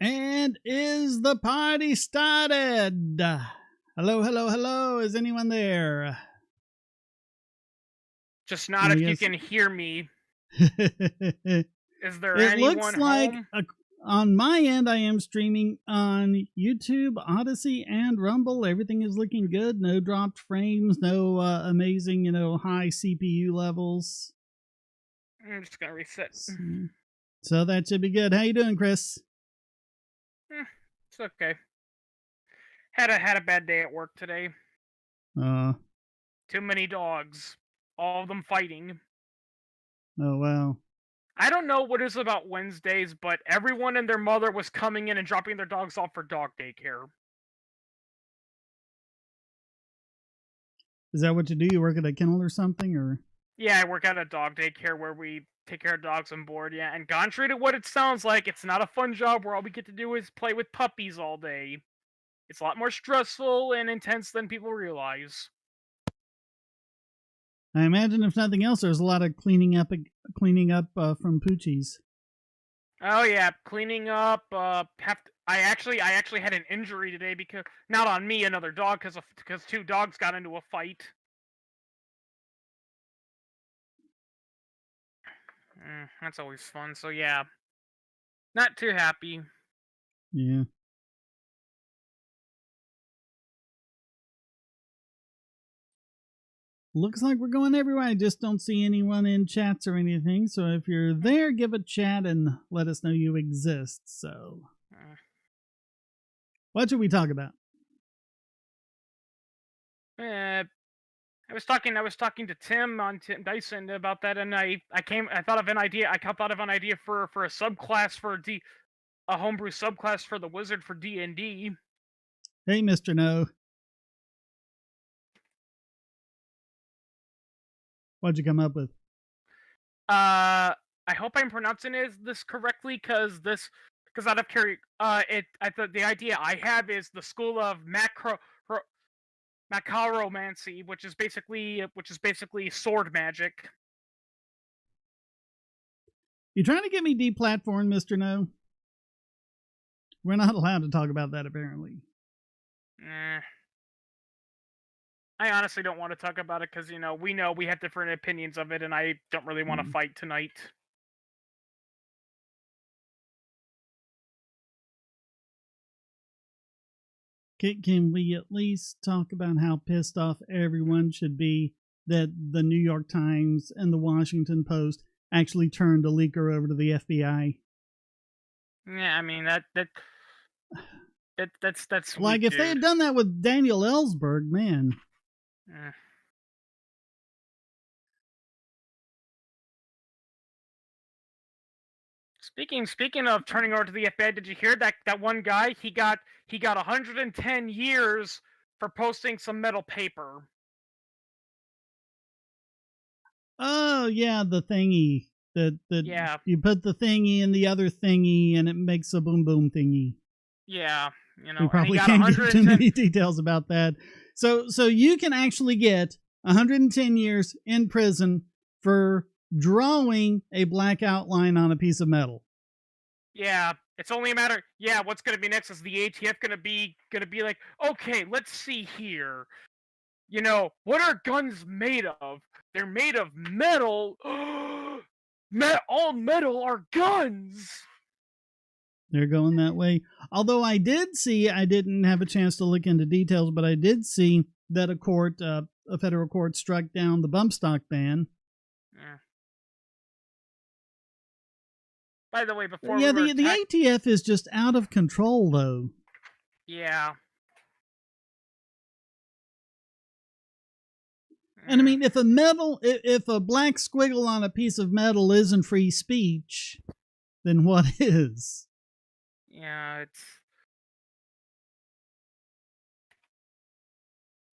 And is the party started? Hello, hello, hello. Is anyone there? Just not if you can hear me. Is there It anyone looks like home? on my end, I am streaming on YouTube, Odyssey, and Rumble. Everything is looking good. No dropped frames. No amazing, high CPU levels. I'm just gonna reset. So that should be good. How you doing, Chris? It's okay. Had a bad day at work today. Too many dogs. All of them fighting. Oh, wow. I don't know what it is about Wednesdays, but everyone and their mother was coming in and dropping their dogs off for dog daycare. Is that what you do? You work at a kennel or something, or? Yeah, I work at a dog daycare where we take care of dogs on board, yeah. And contrary to what it sounds like, it's not a fun job where all we get to do is play with puppies all day. It's a lot more stressful and intense than people realize. I imagine, if nothing else, there's a lot of cleaning up from poochies. Oh yeah, cleaning up. I actually had an injury today because not on me, another dog, because two dogs got into a fight. That's always fun. So yeah, not too happy. Yeah. Looks like we're going everywhere. I just don't see anyone in chats or anything. So if you're there, give a chat and let us know you exist. So, what should we talk about? I was talking to Tim Dyson about that, and I thought of an idea. I thought of an idea for a subclass for a homebrew subclass for the wizard for D&D. Hey, Mr. No. What'd you come up with? I hope I'm pronouncing this correctly, because out of curiosity, the idea I have is the school of macromancy, which is basically sword magic. You trying to get me deplatformed, Mr. No? We're not allowed to talk about that, apparently. I honestly don't want to talk about it because, we have different opinions of it, and I don't really want to fight tonight. Can we at least talk about how pissed off everyone should be that the New York Times and the Washington Post actually turned a leaker over to the FBI? Yeah, I mean that's like, if they had done that with Daniel Ellsberg, man. Speaking of turning over to the FBI, did you hear that one guy? He got 110 years for posting some metal paper. Oh yeah, the thingy that yeah. You put the thingy in the other thingy, and it makes a boom boom thingy. Yeah, we probably can't give too many details about that. So you can actually get 110 years in prison for drawing a black outline on a piece of metal. Yeah, it's only a matter. Yeah, what's going to be next is the ATF going to be like, okay, let's see here. What are guns made of? They're made of metal. All metal are guns. They're going that way. Although I didn't have a chance to look into details, but I did see that a federal court struck down the bump stock ban. By the way, before the ATF is just out of control, though. Yeah. And I mean, if a black squiggle on a piece of metal isn't free speech, then what is? Yeah, it's.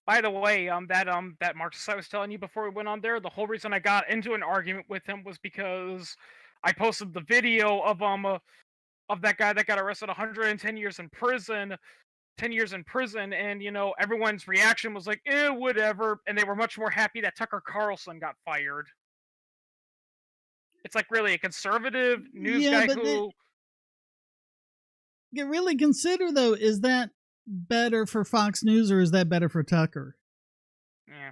By the way, that Marxist I was telling you before we went on there, the whole reason I got into an argument with him was because I posted the video of that guy that got arrested 110 years in prison. 10 years in prison, and everyone's reaction was like, whatever, and they were much more happy that Tucker Carlson got fired. It's like, really, a conservative news guy who really consider, though, is that better for Fox News or is that better for Tucker? Yeah.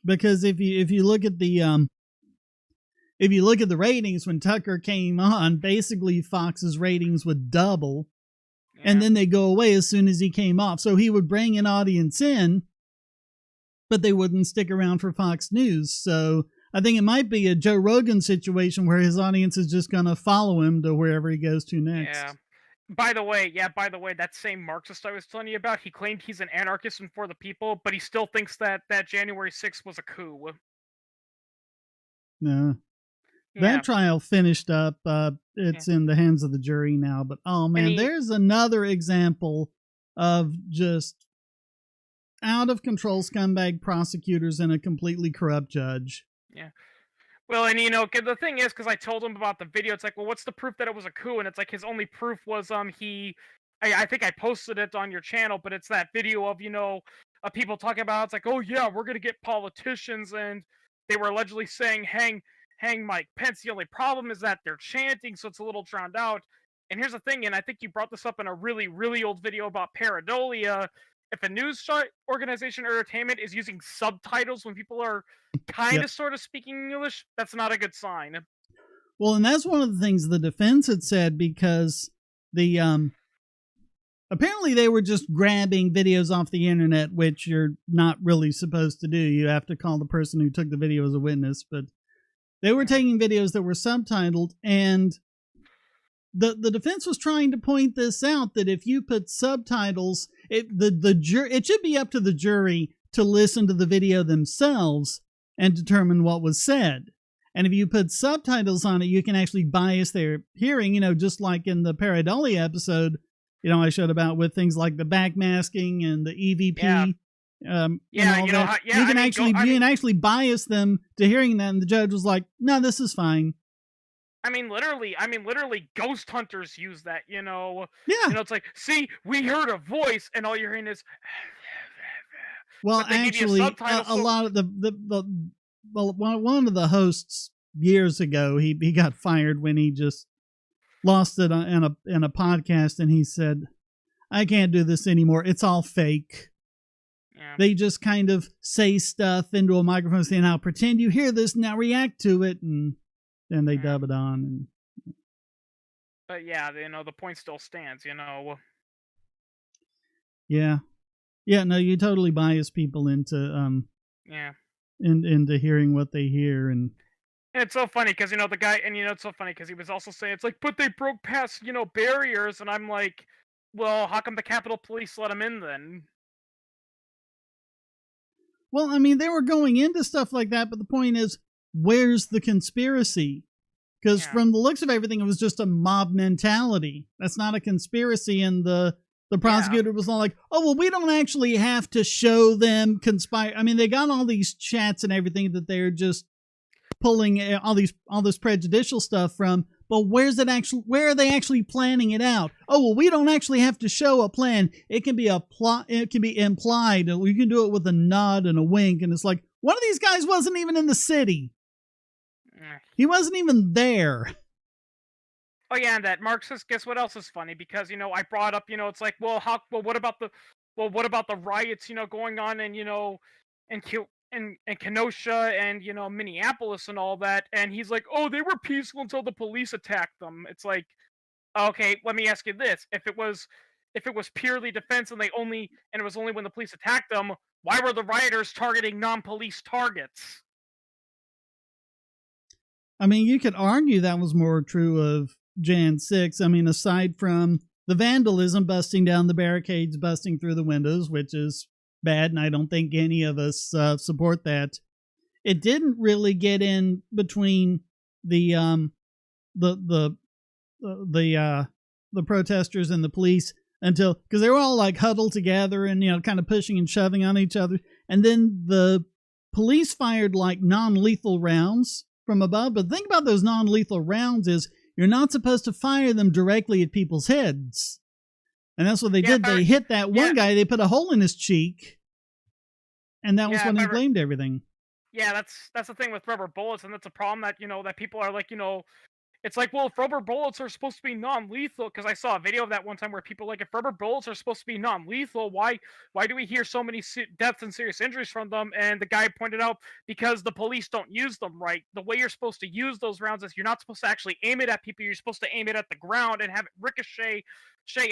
Because if you look at the ratings when Tucker came on, basically Fox's ratings would double, and then they go away as soon as he came off. So he would bring an audience in, but they wouldn't stick around for Fox News. So I think it might be a Joe Rogan situation where his audience is just going to follow him to wherever he goes to next. Yeah. By the way, that same Marxist I was telling you about, he claimed he's an anarchist and for the people, but he still thinks that January 6th was a coup. No. That trial finished up. It's in the hands of the jury now. But, oh, man, there's another example of just out-of-control scumbag prosecutors and a completely corrupt judge. Yeah. Well, and the thing is, because I told him about the video, it's like, well, what's the proof that it was a coup? And it's like his only proof was I think I posted it on your channel, but it's that video of people talking about it's like, oh yeah, we're gonna get politicians, and they were allegedly saying hang Mike Pence. The only problem is that they're chanting, so it's a little drowned out. And here's the thing, and I think you brought this up in a really, really old video about pareidolia. If a news organization or entertainment is using subtitles when people are kind of sort of speaking English, that's not a good sign. Well, and that's one of the things the defense had said, because the apparently they were just grabbing videos off the internet, which you're not really supposed to do. You have to call the person who took the video as a witness, but they were taking videos that were subtitled, and the defense was trying to point this out, that if you put subtitles, it should be up to the jury to listen to the video themselves and determine what was said. And if you put subtitles on it, you can actually bias their hearing, just like in the pareidolia episode, I showed about with things like the backmasking and the EVP. You can actually bias them to hearing that, and the judge was like, no, this is fine. I mean, literally, ghost hunters use that, Yeah. It's like, see, we heard a voice, and all you're hearing is. Well, actually, a lot of one of the hosts years ago, he got fired when he just lost it in a podcast, and he said, I can't do this anymore. It's all fake. Yeah. They just kind of say stuff into a microphone saying, I'll pretend you hear this, now react to it, and then they dub it on. But yeah, the point still stands, Yeah. Yeah, no, you totally bias people into into hearing what they hear. And it's so funny because the guy, and it's so funny because he was also saying, it's like, but they broke past barriers, and I'm like, well, how come the Capitol Police let them in then? Well, I mean, they were going into stuff like that, but the point is, where's the conspiracy? Because from the looks of everything, it was just a mob mentality. That's not a conspiracy, and the prosecutor was all like, oh, well, we don't actually have to show them conspire. I mean, they got all these chats and everything that they're just pulling all this prejudicial stuff from, but where are they actually planning it out? Oh, well, we don't actually have to show a plan. It can be a plot. It can be implied. We can do it with a nod and a wink. And it's like, one of these guys wasn't even in the city. He wasn't even there. Oh yeah, and that Marxist. Guess what else is funny? Because I brought up, it's like, well, what about the riots, going on, and in Kenosha and Minneapolis and all that? And he's like, oh, they were peaceful until the police attacked them. It's like, okay, let me ask you this: if it was purely defense, and it was only when the police attacked them, why were the rioters targeting non-police targets? I mean, you could argue that was more true of Jan 6. I mean, aside from the vandalism, busting down the barricades, busting through the windows, which is bad, and I don't think any of us support that. It didn't really get in between the protesters and the police until, because they were all like huddled together and kind of pushing and shoving on each other, and then the police fired like non-lethal rounds from above. But the thing about those non-lethal rounds is you're not supposed to fire them directly at people's heads. And that's what they did. They hit that one guy, they put a hole in his cheek, and that was when he blamed everything. Yeah, that's the thing with rubber bullets, and that's a problem that, that people are like, It's like, well, if rubber bullets are supposed to be non-lethal, because I saw a video of that one time where people like, if rubber bullets are supposed to be non-lethal, why do we hear so many deaths and serious injuries from them? And the guy pointed out, because the police don't use them right. The way you're supposed to use those rounds is you're not supposed to actually aim it at people. You're supposed to aim it at the ground and have it ricochet,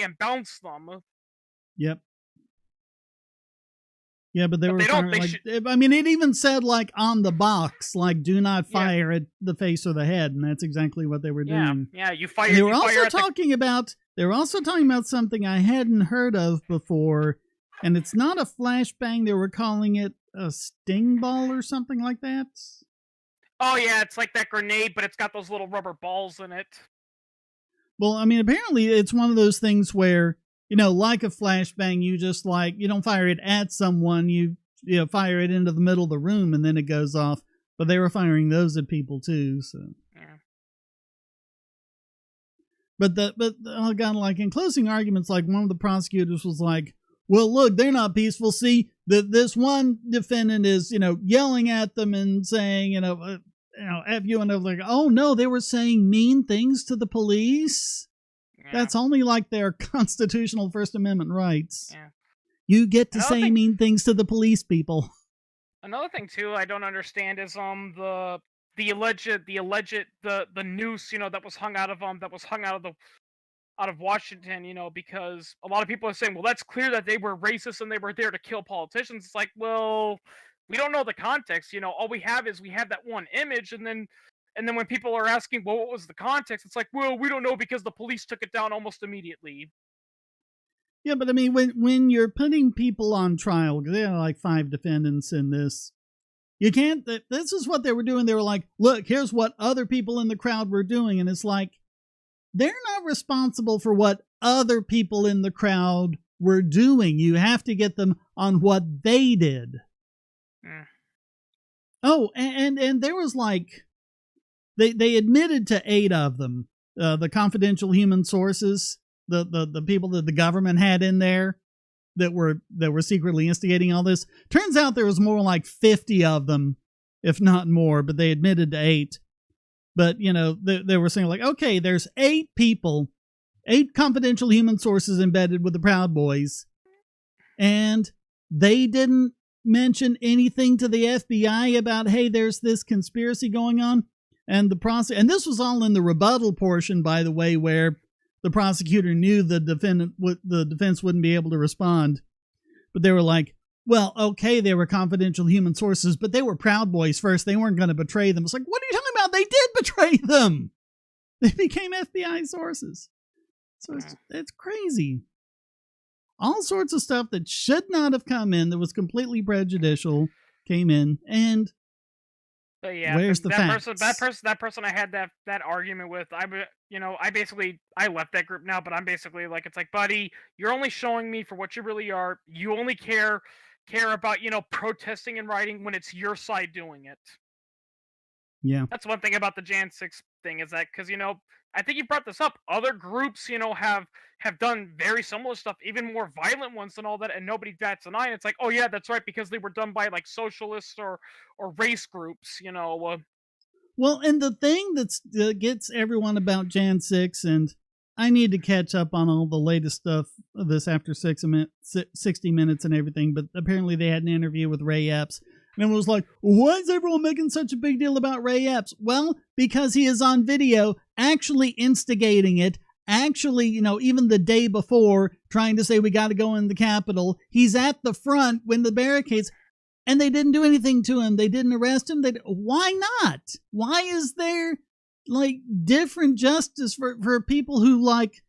and bounce them. Yep. Yeah, but they But were they don't. firing, like, I mean, it even said, like, on the box, like, do not fire at the face or the head, and that's exactly what they were doing. Yeah, you fire. And they were also talking about something I hadn't heard of before, and it's not a flashbang. They were calling it a sting ball or something like that. Oh yeah, it's like that grenade, but it's got those little rubber balls in it. Well, I mean, apparently it's one of those things where, you know, like a flashbang, you just, like, you don't fire it at someone, you fire it into the middle of the room and then it goes off. But they were firing those at people too, so. Yeah. But oh God, like, in closing arguments, like, one of the prosecutors was like, well, look, they're not peaceful. See, this one defendant is, yelling at them and saying, F you, and I was like, oh no, they were saying mean things to the police. Yeah. That's only like their constitutional First Amendment rights. Yeah. You get to say mean things to the police, people. Another thing too, I don't understand is the alleged the noose, that was hung out of Washington, because a lot of people are saying, well, that's clear that they were racist and they were there to kill politicians. It's like, well, we don't know the context. All we have is that one image, and then when people are asking, well, what was the context? It's like, well, we don't know because the police took it down almost immediately. Yeah, but I mean, when you're putting people on trial, because there are like 5 defendants in this, you can't, this is what they were doing. They were like, look, here's what other people in the crowd were doing. And it's like, they're not responsible for what other people in the crowd were doing. You have to get them on what they did. Oh, and there was like, they admitted to 8 of them. The confidential human sources, the people that the government had in there that were secretly instigating all this. Turns out there was more like 50 of them, if not more, but they admitted to 8. But, they were saying like, okay, there's 8 people, 8 confidential human sources embedded with the Proud Boys, and they didn't mention anything to the FBI about, hey, there's this conspiracy going on. And and this was all in the rebuttal portion, by the way, where the prosecutor knew the defense wouldn't be able to respond. But they were like, well, okay, they were confidential human sources, but they were Proud Boys first. They weren't going to betray them. It's like, what are you talking about? They did betray them. They became FBI sources. So it's crazy. All sorts of stuff that should not have come in, that was completely prejudicial, came in, and but yeah, where's the facts? That person I had that argument with, I left that group now, but I'm basically like, it's like, buddy, you're only showing me for what you really are. You only care about, protesting and rioting when it's your side doing it. Yeah. That's one thing about the Jan 6 thing, is that, because, I think you brought this up, other groups, have done very similar stuff, even more violent ones and all that, and nobody bats an eye. And it's like, oh yeah, that's right, because they were done by like socialists or race groups, Well, and the thing that gets everyone about Jan 6, and I need to catch up on all the latest stuff of this after 60 Minutes and everything, but apparently they had an interview with Ray Epps, and it was like, why is everyone making such a big deal about Ray Epps? Well, because he is on video actually instigating it, actually, even the day before, trying to say we got to go in the Capitol. He's at the front when the barricades, and they didn't do anything to him. They didn't arrest him. Why not? Why is there like different justice for people who like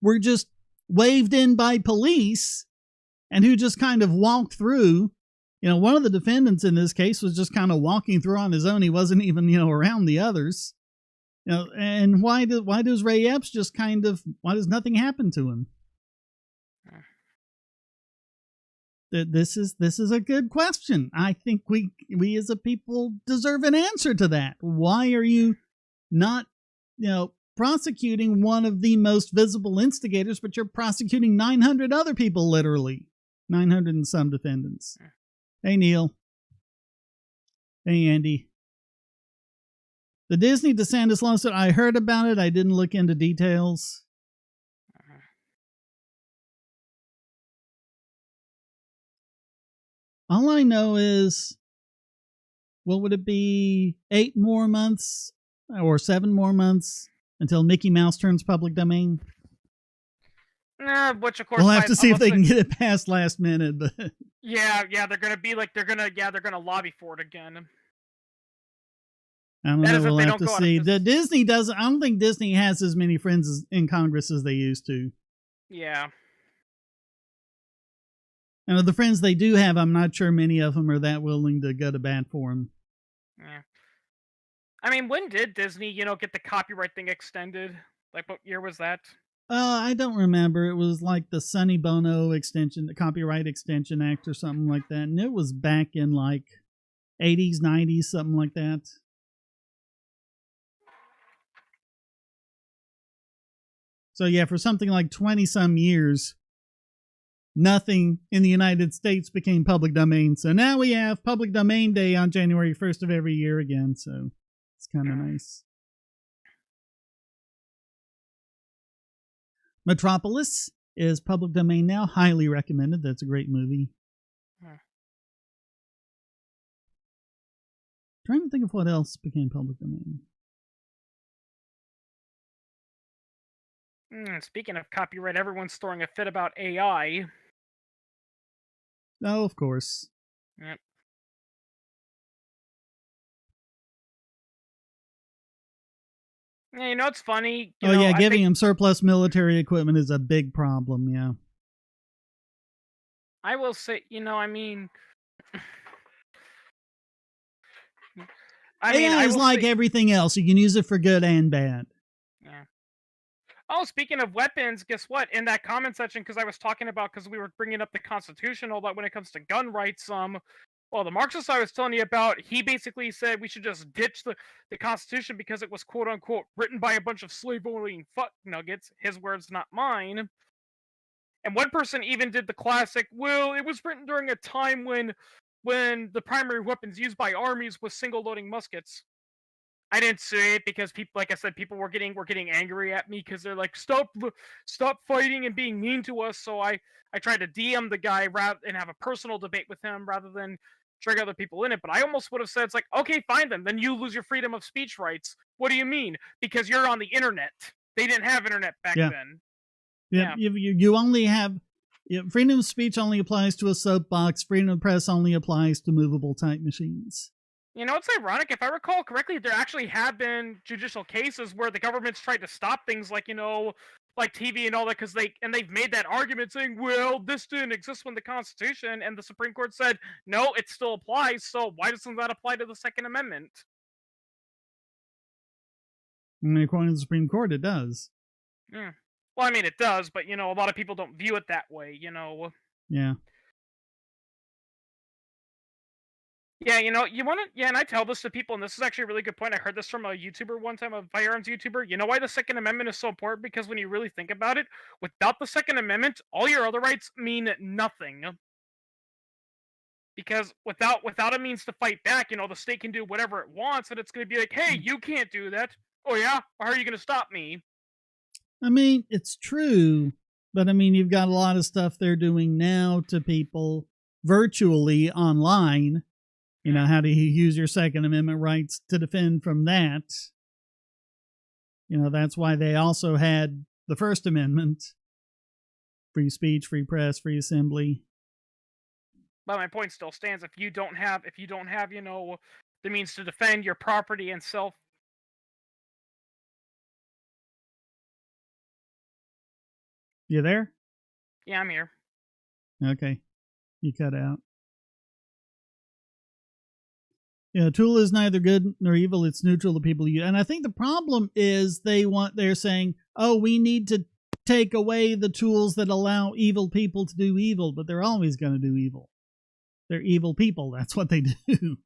were just waved in by police and who just kind of walked through? One of the defendants in this case was just kind of walking through on his own. He wasn't even, around the others. And why does Ray Epps just why does nothing happen to him? This is a good question. I think we as a people deserve an answer to that. Why are you not, prosecuting one of the most visible instigators, but you're prosecuting 900 other people, literally 900 and some defendants? Hey, Neil. Hey, Andy. The Disney DeSantis lawsuit, I heard about it. I didn't look into details. All I know is, what would it be, 8 more months or 7 more months until Mickey Mouse turns public domain? Which of course we'll have to see if they can get it past last minute. But yeah, they're gonna lobby for it again. I don't know. We'll have to see. The Disney doesn't. I don't think Disney has as many friends in Congress as they used to. Yeah. And of the friends they do have, I'm not sure many of them are that willing to go to bat for them. Yeah. I mean, when did Disney, get the copyright thing extended? Like, what year was that? I don't remember. It was like the Sonny Bono extension, the Copyright Extension Act or something like that. And it was back in like 80s, 90s, something like that. So yeah, for something like 20 some years, nothing in the United States became public domain. So now we have Public Domain Day on January 1st of every year again. So it's kind of nice. Metropolis is public domain now. Highly recommended. That's a great movie. Trying to think of what else became public domain. Speaking of copyright, everyone's throwing a fit about AI. Oh, of course. Yep. Yeah, it's funny. Giving them surplus military equipment is a big problem, yeah. I will say, AI is like everything else. You can use it for good and bad. Yeah. Oh, speaking of weapons, guess what? In that comment section, because we were bringing up the Constitution, all that when it comes to gun rights, well, the Marxist I was telling you about, he basically said we should just ditch the Constitution because it was quote-unquote written by a bunch of slave-owning fuck nuggets. His words, not mine. And one person even did the classic, well, it was written during a time when the primary weapons used by armies was single-loading muskets. I didn't say it because people, like I said, people were getting angry at me because they're like, stop fighting and being mean to us. So I tried to DM the guy and have a personal debate with him rather than drag other people in it. But I almost would have said, it's like, okay, fine then you lose your freedom of speech rights. What do you mean? Because you're on the internet. They didn't have internet back then. Yeah. You only have freedom of speech only applies to a soapbox. Freedom of press only applies to movable type machines. It's ironic. If I recall correctly, there actually have been judicial cases where the government's tried to stop things like, like TV and all that, because they've made that argument saying, well, this didn't exist when the Constitution, and the Supreme Court said, no, it still applies, so why doesn't that apply to the Second Amendment? According to the Supreme Court, it does. Yeah. Well, I mean, it does, but, a lot of people don't view it that way, Yeah. Yeah, and I tell this to people, and this is actually a really good point. I heard this from a YouTuber one time, a firearms YouTuber. You know why the Second Amendment is so important? Because when you really think about it, without the Second Amendment, all your other rights mean nothing. Because without a means to fight back, the state can do whatever it wants, and it's going to be like, hey, you can't do that. Oh yeah? How are you going to stop me? I mean, it's true, but I mean, you've got a lot of stuff they're doing now to people virtually online. How do you use your Second Amendment rights to defend from that? That's why they also had the First Amendment. Free speech, free press, free assembly. But my point still stands. If you don't have, the means to defend your property and self. You there? Yeah, I'm here. Okay. You cut out. Yeah, tool is neither good nor evil. It's neutral to people use. And I think the problem is they're saying, oh, we need to take away the tools that allow evil people to do evil, but they're always going to do evil. They're evil people. That's what they do.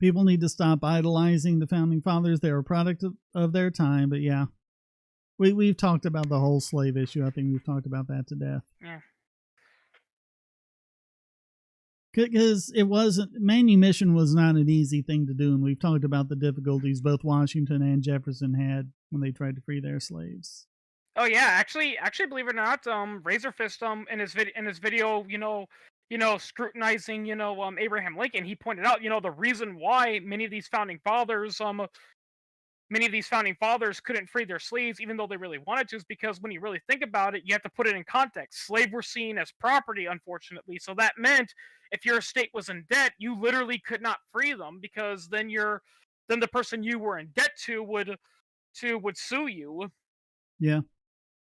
People need to stop idolizing the founding fathers. They're a product of their time, but yeah. We've talked about the whole slave issue. I think we've talked about that to death. Yeah. Because manumission was not an easy thing to do, and we've talked about the difficulties both Washington and Jefferson had when they tried to free their slaves. Oh yeah, actually, believe it or not, Razorfist, in his video, scrutinizing, Abraham Lincoln, he pointed out, the reason why many of these founding fathers couldn't free their slaves even though they really wanted to is because when you really think about it, you have to put it in context. Slaves were seen as property, unfortunately. So that meant if your estate was in debt, you literally could not free them because then the person you were in debt to would sue you. Yeah.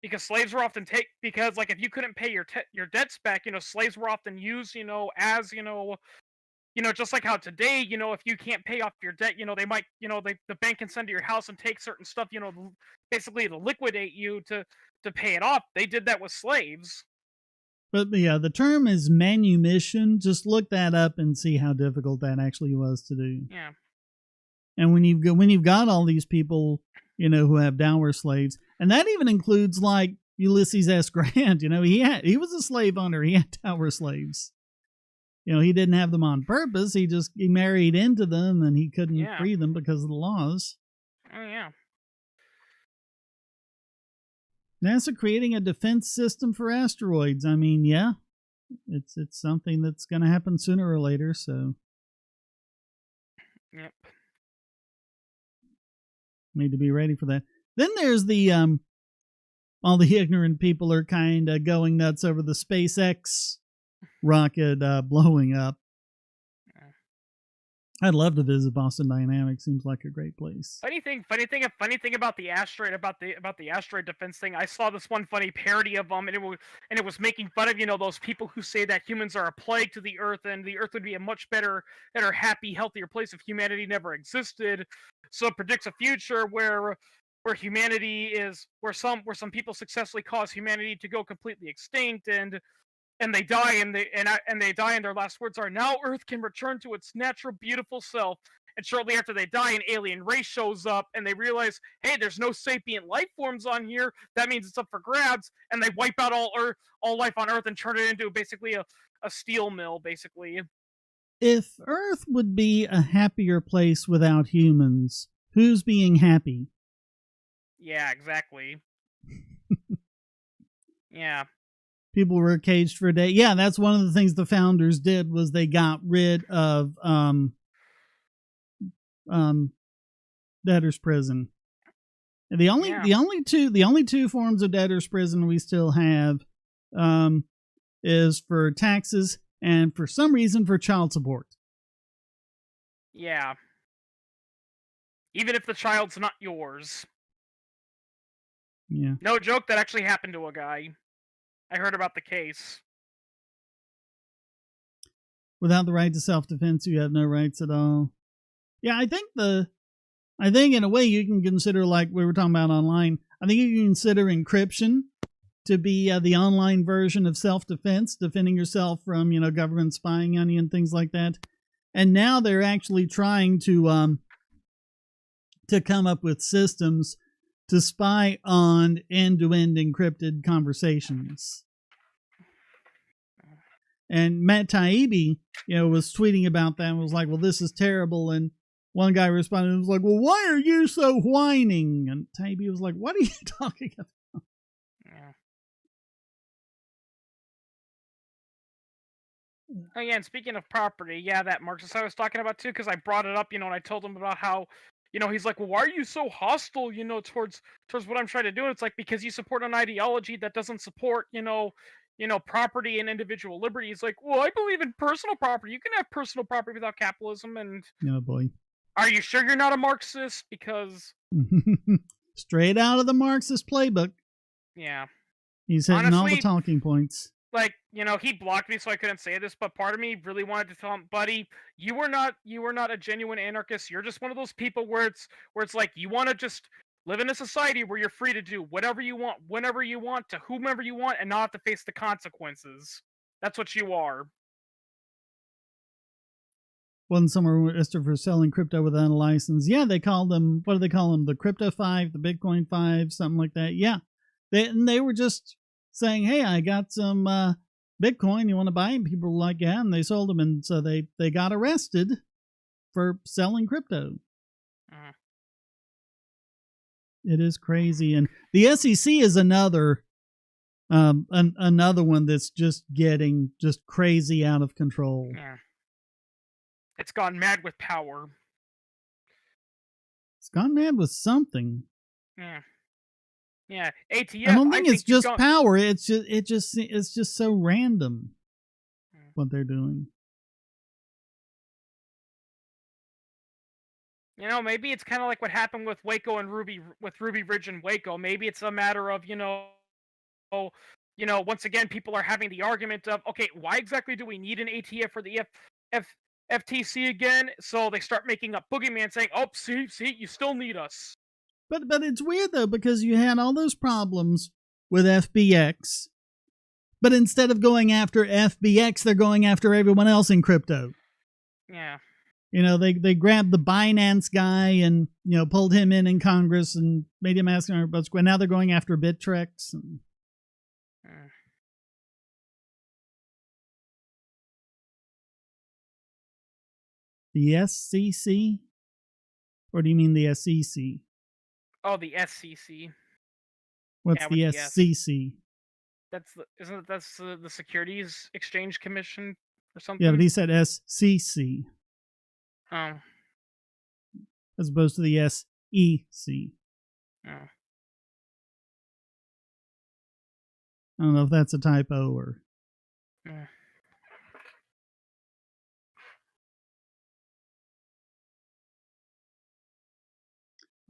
Because slaves were often because like if you couldn't pay your debts back, slaves were often used, as just like how today, if you can't pay off your debt, they might, the bank can send to your house and take certain stuff, basically to liquidate you to pay it off. They did that with slaves. But yeah, the term is manumission. Just look that up and see how difficult that actually was to do. Yeah. And when you've got all these people, who have dower slaves, and that even includes like Ulysses S. Grant, he was a slave owner. He had dower slaves. He didn't have them on purpose. He married into them, and he couldn't free them because of the laws. Oh yeah. NASA creating a defense system for asteroids. I mean, yeah, it's something that's going to happen sooner or later. So, yep, need to be ready for that. Then there's the all the ignorant people are kind of going nuts over the SpaceX rocket blowing up. I'd love to visit Boston Dynamics. Seems like a great place. Funny thing about the asteroid, about the asteroid defense thing. I saw this one funny parody of them, and it was making fun of those people who say that humans are a plague to the Earth, and the Earth would be a much better, happy, healthier place if humanity never existed. So it predicts a future where humanity is where some people successfully cause humanity to go completely extinct, and they die, and they die, and their last words are, "Now Earth can return to its natural, beautiful self." And shortly after they die, an alien race shows up, and they realize, hey, there's no sapient life forms on here. That means it's up for grabs, and they wipe out all life on Earth and turn it into basically a steel mill, basically. If Earth would be a happier place without humans, who's being happy? Yeah, exactly. Yeah. People were caged for a day. Yeah, that's one of the things the founders did was they got rid of debtor's prison. And the only two forms of debtor's prison we still have is for taxes and for some reason for child support. Yeah. Even if the child's not yours. Yeah. No joke, that actually happened to a guy. I heard about the case. Without the right to self-defense, you have no rights at all. Yeah, I think in a way you can consider, like we were talking about online, I think you can consider encryption to be the online version of self-defense, defending yourself from, government spying on you and things like that. And now they're actually trying to come up with systems to spy on end-to-end encrypted conversations. And Matt Taibbi, was tweeting about that and was like, well, this is terrible. And one guy responded and was like, well, why are you so whining? And Taibbi was like, what are you talking about? Yeah. Oh, yeah, and speaking of property, yeah, that Marxist I was talking about too, because I brought it up, and I told him about how, he's like, well, why are you so hostile, towards what I'm trying to do? And it's like, because you support an ideology that doesn't support, property and individual liberty. He's like, well, I believe in personal property. You can have personal property without capitalism. And oh boy, are you sure you're not a Marxist? Because straight out of the Marxist playbook. Yeah, he's hitting all the talking points. Like, he blocked me, so I couldn't say this, but part of me really wanted to tell him, buddy, you are not a genuine anarchist. You're just one of those people where it's like you want to just live in a society where you're free to do whatever you want, whenever you want, to whomever you want, and not have to face the consequences. That's what you are. Wasn't somewhere arrested for selling crypto without a license. Yeah, they called them, what do they call them? The Crypto 5, the Bitcoin 5, something like that. Yeah. They were just saying, hey, I got some Bitcoin, you want to buy them? People were like, yeah, and they sold them, and so they got arrested for selling crypto. It is crazy, and the SEC is another one that's just getting just crazy out of control. Yeah. It's gone mad with power. It's gone mad with something. Yeah. Yeah, ATF. I don't think it's just power. It's just so random what they're doing. You know, maybe it's kind of like what happened with Waco and Ruby Ridge and Waco. Maybe it's a matter of once again, people are having the argument of, okay, why exactly do we need an ATF for the FTC again? So they start making up boogeyman saying, oh, see, you still need us. But it's weird, though, because you had all those problems with FBX, but instead of going after FBX, they're going after everyone else in crypto. Yeah. You know, they grabbed the Binance guy and, pulled him in Congress and made him ask about Square. Now they're going after Bittrex. And... The SCC? Or do you mean the SEC? Oh, the SCC. What's the SCC? That's the Securities Exchange Commission or something? Yeah, but he said SCC. Oh. As opposed to the SEC. Oh. I don't know if that's a typo or...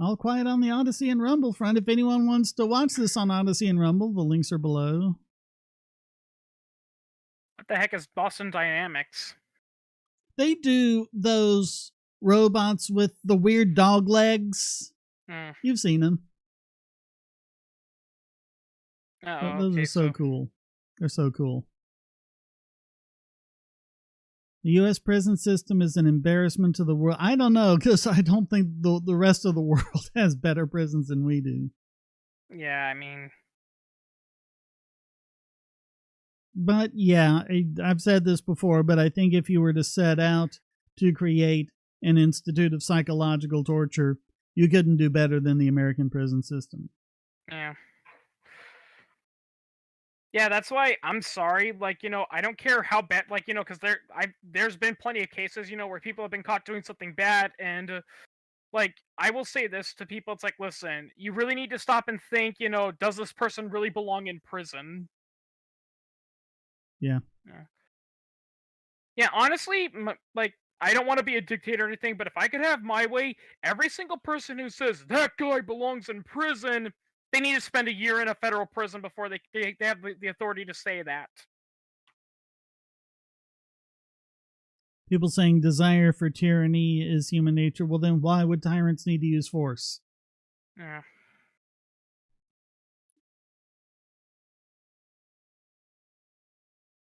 All quiet on the Odyssey and Rumble front. If anyone wants to watch this on Odyssey and Rumble, the links are below. What the heck is Boston Dynamics? They do those robots with the weird dog legs. You've seen them. Those are so cool. They're so cool. The U.S. prison system is an embarrassment to the world. I don't know, because I don't think the rest of the world has better prisons than we do. Yeah, I mean... But yeah, I've said this before, but I think if you were to set out to create an institute of psychological torture, you couldn't do better than the American prison system. Yeah. Yeah, that's why I'm sorry. I don't care how bad, because there's been plenty of cases, where people have been caught doing something bad, and I will say this to people. It's like, listen, you really need to stop and think, does this person really belong in prison? Yeah. Yeah, honestly, I don't want to be a dictator or anything, but if I could have my way, every single person who says that guy belongs in prison, they need to spend a year in a federal prison before they have the authority to say that. People saying desire for tyranny is human nature. Well, then why would tyrants need to use force? Yeah.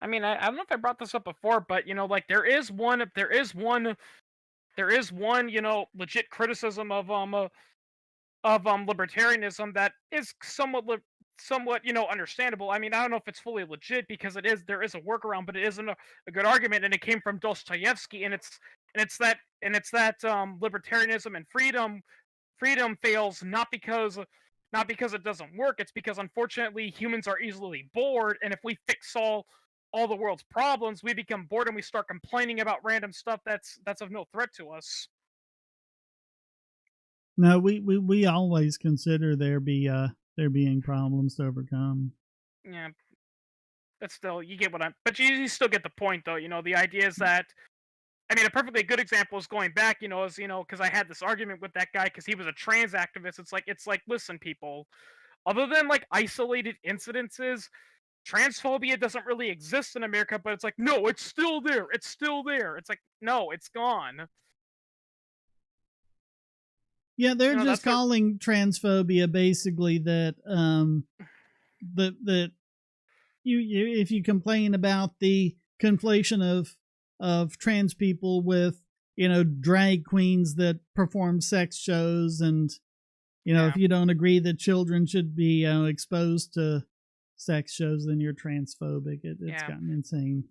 I mean, I don't know if I brought this up before, but there is one, legit criticism of libertarianism that is somewhat understandable. I mean, I don't know if it's fully legit because there is a workaround, but it isn't a good argument, and it came from Dostoevsky, and it's that libertarianism and freedom fails not because it doesn't work. It's because, unfortunately, humans are easily bored, and if we fix all the world's problems, we become bored and we start complaining about random stuff that's of no threat to us. No, we always consider there being problems to overcome. Yeah, but still, you get but you still get the point, though. The idea is that, I mean, a perfectly good example is going back, because I had this argument with that guy because he was a trans activist. It's like, listen, people, other than isolated incidences, transphobia doesn't really exist in America, but it's like, no, it's still there. It's still there. It's like, no, it's gone. Yeah, they're just calling transphobia basically that that you if you complain about the conflation of trans people with drag queens that perform sex shows, and if you don't agree that children should be exposed to sex shows, then you're transphobic. It's Yeah. gotten insane.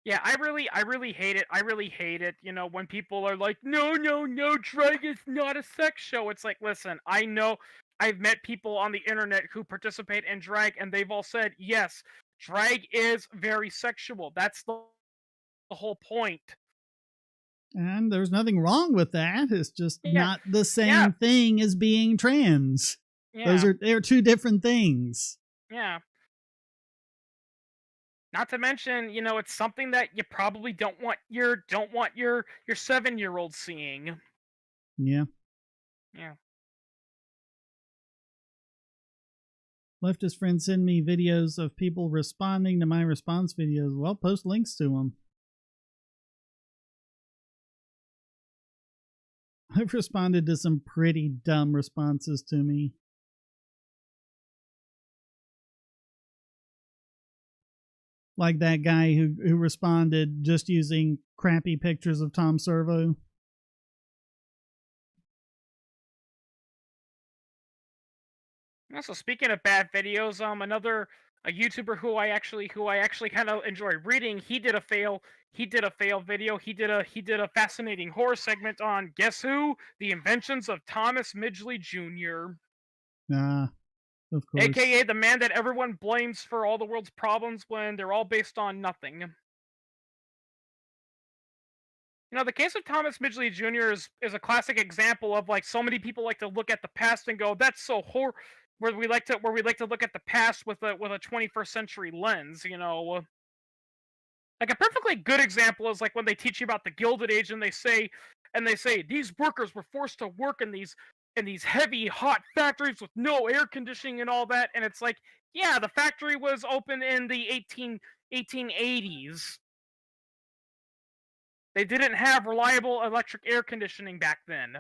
Yeah, I really hate it. I really hate it. You know, when people are like, "No, no, no, drag is not a sex show." It's like, listen, I know I've met people on the internet who participate in drag, and they've all said, yes, drag is very sexual. That's the whole point. And there's nothing wrong with that. It's just Yeah, not the yeah, same thing as being trans. yeah, They're two different things. yeah. Not to mention, you know, it's something that you probably don't want your 7-year-old seeing. Yeah. Yeah. Leftist friends send me videos of people responding to my response videos. Well, post links to them. I've responded to some pretty dumb responses to me. Like that guy who responded just using crappy pictures of Tom Servo. Also, speaking of bad videos, another a YouTuber who I actually kind of enjoy reading. He did a fail video. He did a fascinating horror segment on guess who? The inventions of Thomas Midgley Jr., Ah, of course. aka the man that everyone blames for all the world's problems when they're all based on nothing. You know, the case of Thomas Midgley Jr. is a classic example of like so many people like to look at the past and go, "That's so hor." Where we like to look at the past with a 21st century lens. You know, like a perfectly good example is like when they teach you about the Gilded Age and they say these workers were forced to work in these heavy hot factories with no air conditioning and all that, and it's like, yeah, the factory was open in the 1880s. They didn't have reliable electric air conditioning back then.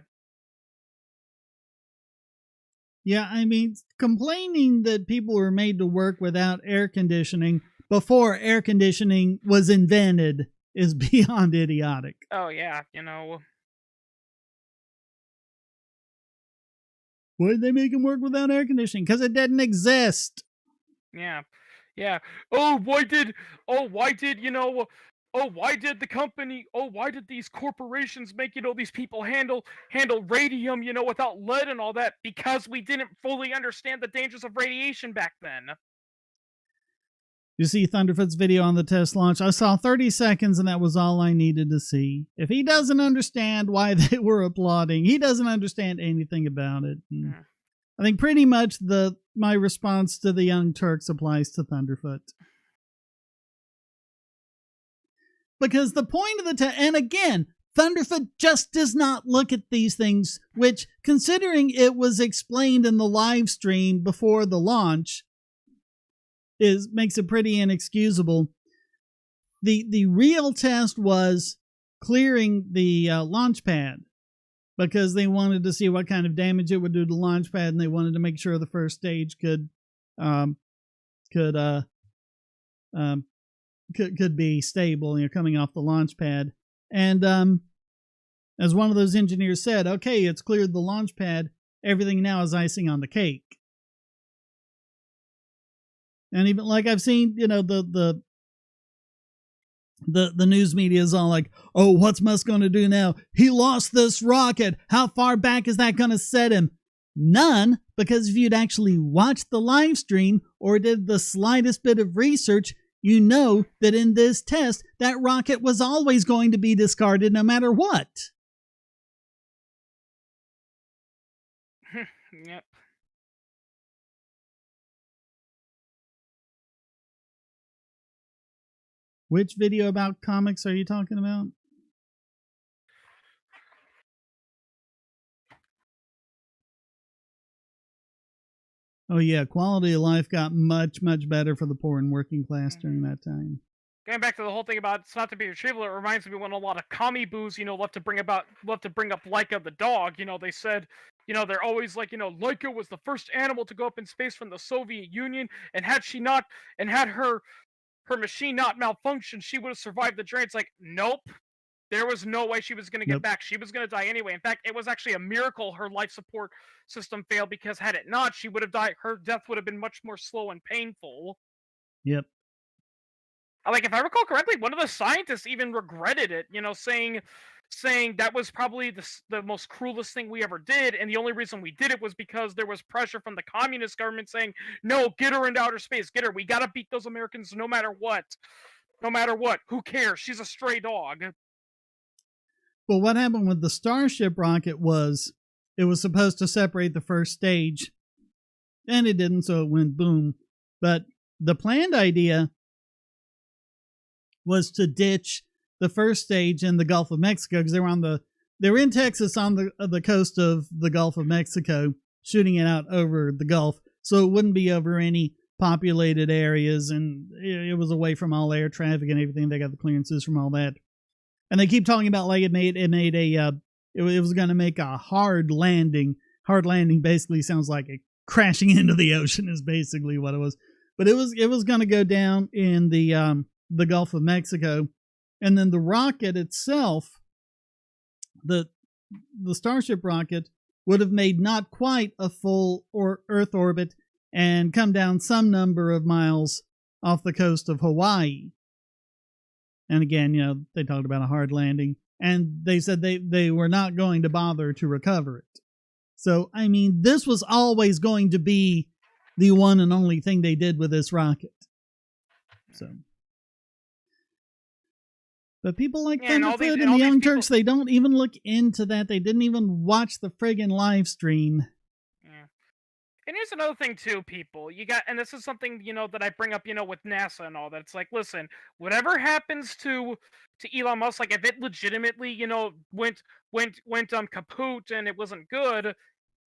Yeah, I mean, complaining that people were made to work without air conditioning before air conditioning was invented is beyond idiotic. Oh yeah, you know. Why did they make them work without air conditioning? Because it didn't exist. Yeah. Yeah. Oh, why did these corporations make, these people handle radium, without lead and all that? Because we didn't fully understand the dangers of radiation back then. You see Thunderfoot's video on the test launch. I saw 30 seconds and that was all I needed to see. If he doesn't understand why they were applauding, he doesn't understand anything about it. Yeah. I think pretty much my response to the Young Turks applies to Thunderfoot. Because the point of the test, and again, Thunderfoot just does not look at these things, which, considering it was explained in the live stream before the launch, makes it pretty inexcusable. The real test was clearing the launch pad, because they wanted to see what kind of damage it would do to the launch pad, and they wanted to make sure the first stage could be stable, coming off the launch pad. And as one of those engineers said, okay, it's cleared the launch pad. Everything now is icing on the cake. And even like I've seen, the news media is all like, oh, what's Musk going to do now? He lost this rocket. How far back is that going to set him? None, because if you'd actually watched the live stream or did the slightest bit of research, you know that in this test, that rocket was always going to be discarded no matter what. Yep. Which video about comics are you talking about? Oh yeah, quality of life got much, much better for the poor and working class during that time. Going back to the whole thing about it's not to be retrieval, it reminds me when a lot of commie boos, love to bring up Laika the dog. They said, they're always like, Laika was the first animal to go up in space from the Soviet Union, and had her machine not malfunctioned, she would have survived the drain. It's like, nope. There was no way she was going to get back. She was going to die anyway. In fact, it was actually a miracle her life support system failed, because had it not, she would have died. Her death would have been much more slow and painful. Yep. Like, if I recall correctly, one of the scientists even regretted it, saying that was probably the most cruelest thing we ever did, and the only reason we did it was because there was pressure from the communist government saying, "No, get her into outer space, get her. We gotta beat those Americans no matter what. No matter what. Who cares? She's a stray dog." Well, what happened with the Starship rocket was it was supposed to separate the first stage, and it didn't, so it went boom. But the planned idea was to ditch the first stage in the Gulf of Mexico because they were in Texas on the coast of the Gulf of Mexico, shooting it out over the Gulf, so it wouldn't be over any populated areas, and it was away from all air traffic and everything. They got the clearances from all that, and they keep talking about like it was going to make a hard landing. Hard landing basically sounds like it crashing into the ocean is basically what it was, but it was going to go down in the Gulf of Mexico, and then the rocket itself, the Starship rocket, would have made not quite a full Earth orbit and come down some number of miles off the coast of Hawaii. And again, they talked about a hard landing, and they said they were not going to bother to recover it. So, I mean, this was always going to be the one and only thing they did with this rocket. So. But people like Thunderfoot and the Young Turks, they don't even look into that. They didn't even watch the friggin' live stream. Yeah. And here's another thing too, people. And this is something, that I bring up, with NASA and all that. It's like, listen, whatever happens to Elon Musk, like if it legitimately, went kaput and it wasn't good,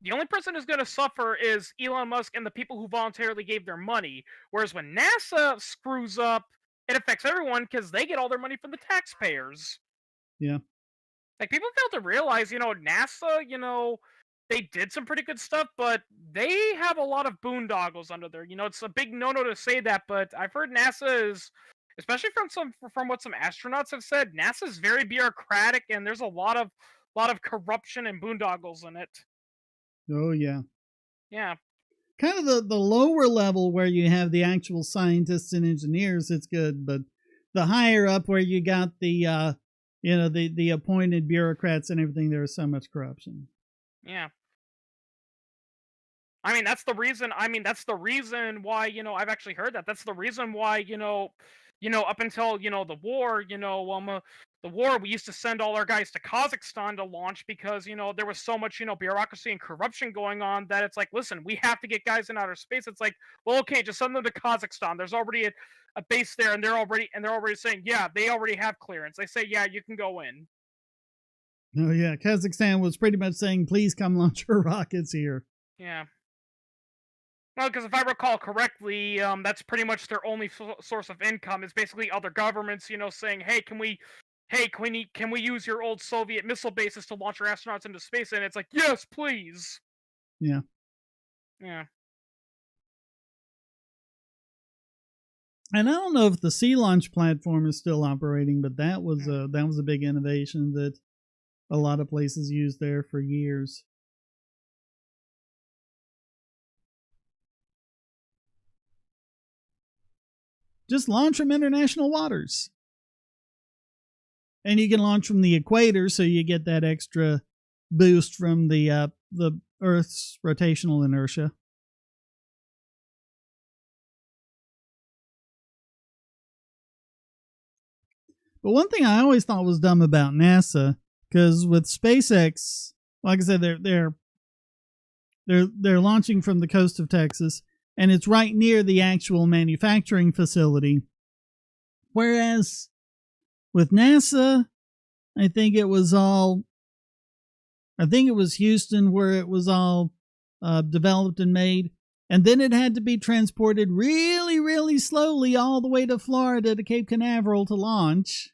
the only person who's going to suffer is Elon Musk and the people who voluntarily gave their money. Whereas when NASA screws up, it affects everyone because they get all their money from the taxpayers. Yeah. Like, people fail to realize, NASA, they did some pretty good stuff, but they have a lot of boondoggles under there. It's a big no-no to say that, but I've heard NASA is, especially from what some astronauts have said, NASA is very bureaucratic, and there's a lot of corruption and boondoggles in it. Oh yeah. Yeah. Kind of the lower level where you have the actual scientists and engineers, it's good, but the higher up where you got the the appointed bureaucrats and everything, there's so much corruption. Yeah. I mean, that's the reason why, I've actually heard that. That's the reason why, up until, the war, the war, we used to send all our guys to Kazakhstan to launch because, there was so much, bureaucracy and corruption going on that it's like, listen, we have to get guys in outer space. It's like, well, okay, just send them to Kazakhstan. There's already a base there, and they're already saying, yeah, they already have clearance. They say, yeah, you can go in. Oh yeah, Kazakhstan was pretty much saying, please come launch your rockets here. Yeah. Well, because if I recall correctly, that's pretty much their only source of income is basically other governments, saying, "Hey, can we use your old Soviet missile bases to launch our astronauts into space?" And it's like, "Yes, please." Yeah. Yeah. And I don't know if the sea launch platform is still operating, but that was a big innovation that a lot of places used there for years. Just launch from international waters. And you can launch from the equator, so you get that extra boost from the Earth's rotational inertia. But one thing I always thought was dumb about NASA, because with SpaceX, like I said, they're launching from the coast of Texas, and it's right near the actual manufacturing facility. Whereas with NASA, I think it was Houston where it was all developed and made, and then it had to be transported really, really slowly all the way to Florida to Cape Canaveral to launch.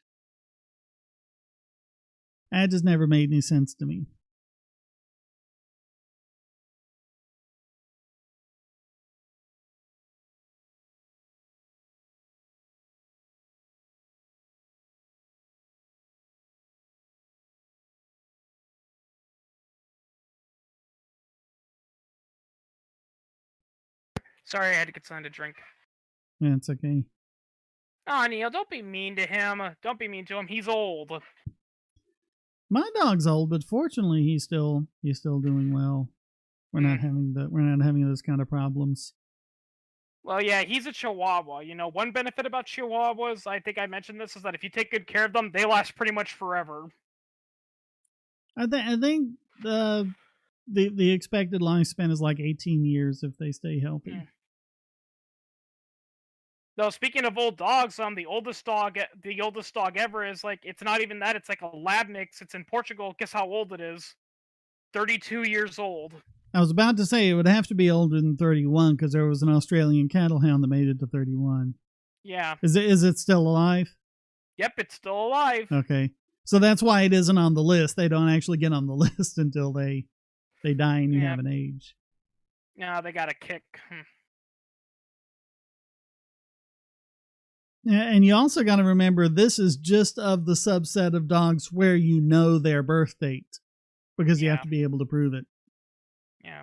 That just never made any sense to me. Sorry, I had to get something to drink. Yeah, it's okay. Oh, Neil, don't be mean to him. Don't be mean to him. He's old. My dog's old, but fortunately, he's still doing well. We're not having those kind of problems. Well, yeah, he's a Chihuahua. You know, one benefit about Chihuahuas, I think I mentioned this, is that if you take good care of them, they last pretty much forever. I think the expected lifespan is like 18 years if they stay healthy. Though speaking of old dogs, the oldest dog ever is like, it's not even that. It's like a lab mix. It's in Portugal. Guess how old it is? 32 years old. I was about to say it would have to be older than 31 because there was an Australian cattle hound that made it to 31. Yeah. Is it still alive? Yep, it's still alive. Okay. So that's why it isn't on the list. They don't actually get on the list until they die and you have an age. Yeah, they got a kick. Yeah, and you also got to remember this is just of the subset of dogs where you know their birth date because you have to be able to prove it. Yeah.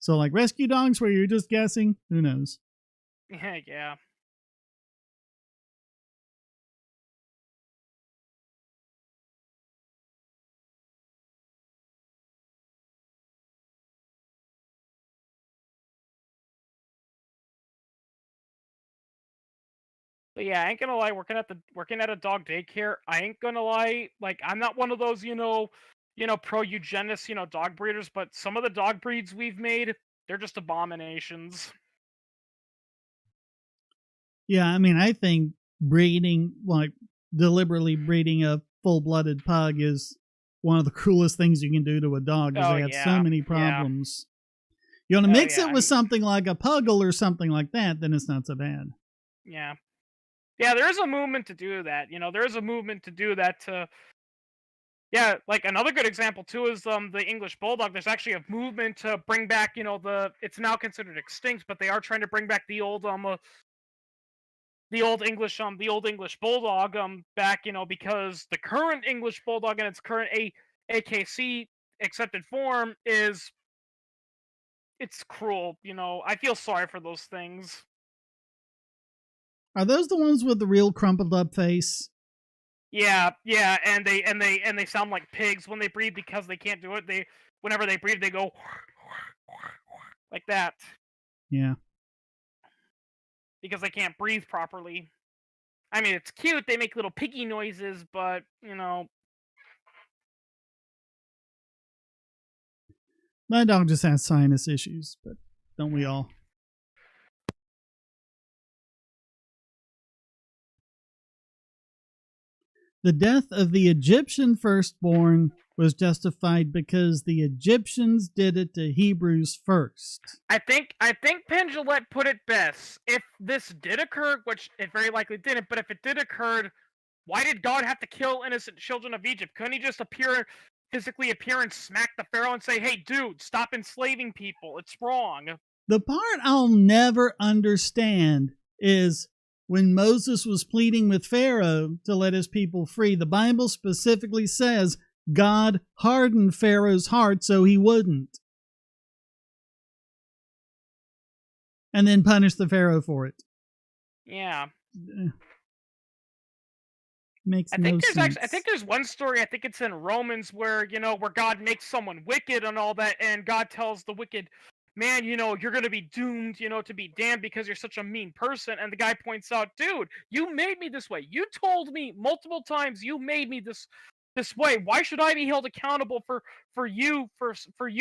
So like rescue dogs where you're just guessing, who knows? Yeah. But yeah, I ain't gonna lie, working at a dog daycare, I ain't gonna lie, like, I'm not one of those, pro eugenist, dog breeders, but some of the dog breeds we've made, they're just abominations. Yeah, I mean, I think breeding, like deliberately breeding a full-blooded pug, is one of the cruelest things you can do to a dog because they have so many problems. You want to mix it with something like a puggle or something like that, then it's not so bad. Yeah. Yeah, there is a movement to do that. There is a movement to do that yeah, like another good example too is the English Bulldog. There's actually a movement to bring back, it's now considered extinct, but they are trying to bring back the old the old English Bulldog back, because the current English Bulldog in its current AKC accepted form it's cruel, I feel sorry for those things. Are those the ones with the real crumpled up face? Yeah, and they sound like pigs when they breathe because they can't do it. Whenever they breathe, they go like that. Yeah. Because they can't breathe properly. I mean, it's cute. They make little piggy noises, but My dog just has sinus issues, but don't we all? The death of the Egyptian firstborn was justified because the Egyptians did it to Hebrews first. I think Pendulette put it best. If this did occur, which it very likely didn't, but if it did occur, why did God have to kill innocent children of Egypt? Couldn't he just physically appear and smack the Pharaoh and say, "Hey, dude, stop enslaving people. It's wrong." The part I'll never understand is when Moses was pleading with Pharaoh to let his people free, the Bible specifically says God hardened Pharaoh's heart so he wouldn't. And then punished the Pharaoh for it. Yeah. Makes no sense. I think there's one story, I think it's in Romans, where, where God makes someone wicked and all that, and God tells the wicked, "Man, you're going to be doomed, to be damned because you're such a mean person." And the guy points out, "Dude, you made me this way. You told me multiple times you made me this way. Why should I be held accountable for you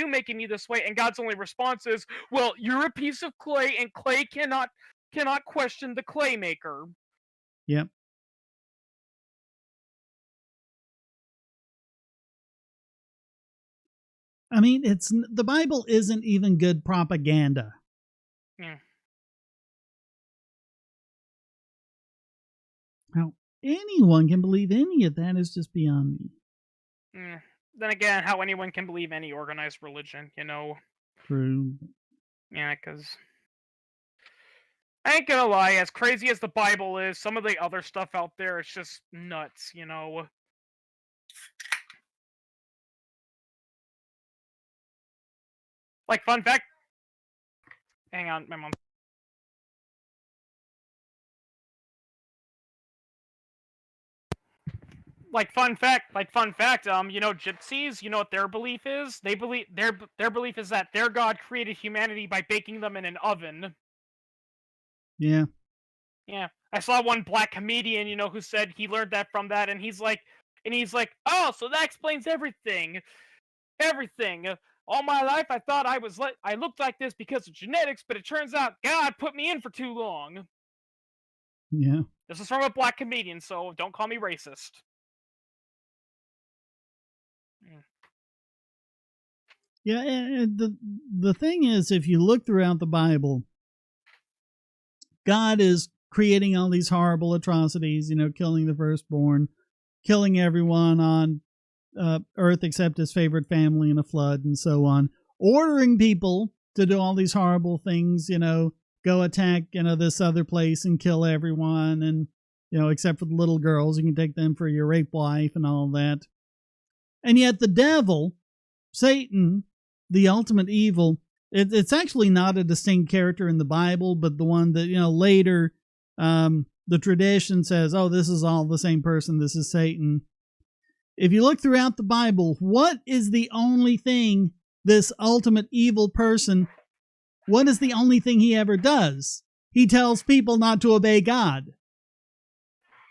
making me this way?" And God's only response is, "Well, you're a piece of clay, and clay cannot question the clay maker." Yep. I mean, the Bible isn't even good propaganda. Yeah. How anyone can believe any of that is just beyond me. Then again, how anyone can believe any organized religion, True. Yeah, because I ain't gonna lie, as crazy as the Bible is, some of the other stuff out there is just nuts, Like, fun fact. Hang on, my mom. Like, fun fact. Gypsies. You know what their belief is? They believe their belief is that their god created humanity by baking them in an oven. Yeah. Yeah, I saw one black comedian, who said he learned that from that, and he's like, oh, so that explains everything. Everything. All my life, I thought I looked like this because of genetics, but it turns out God put me in for too long. Yeah. This is from a black comedian, so don't call me racist. Yeah, and the thing is, if you look throughout the Bible, God is creating all these horrible atrocities, killing the firstborn, killing everyone on earth except his favorite family in a flood, and so on, ordering people to do all these horrible things, go attack, this other place and kill everyone, and, except for the little girls, you can take them for your rape wife and all that. And yet the devil, Satan, the ultimate evil, it's actually not a distinct character in the Bible, but the one that, later the tradition says, oh, this is all the same person, this is Satan. If you look throughout the Bible, what is the only thing this ultimate evil person, what is the only thing he ever does? He tells people not to obey God.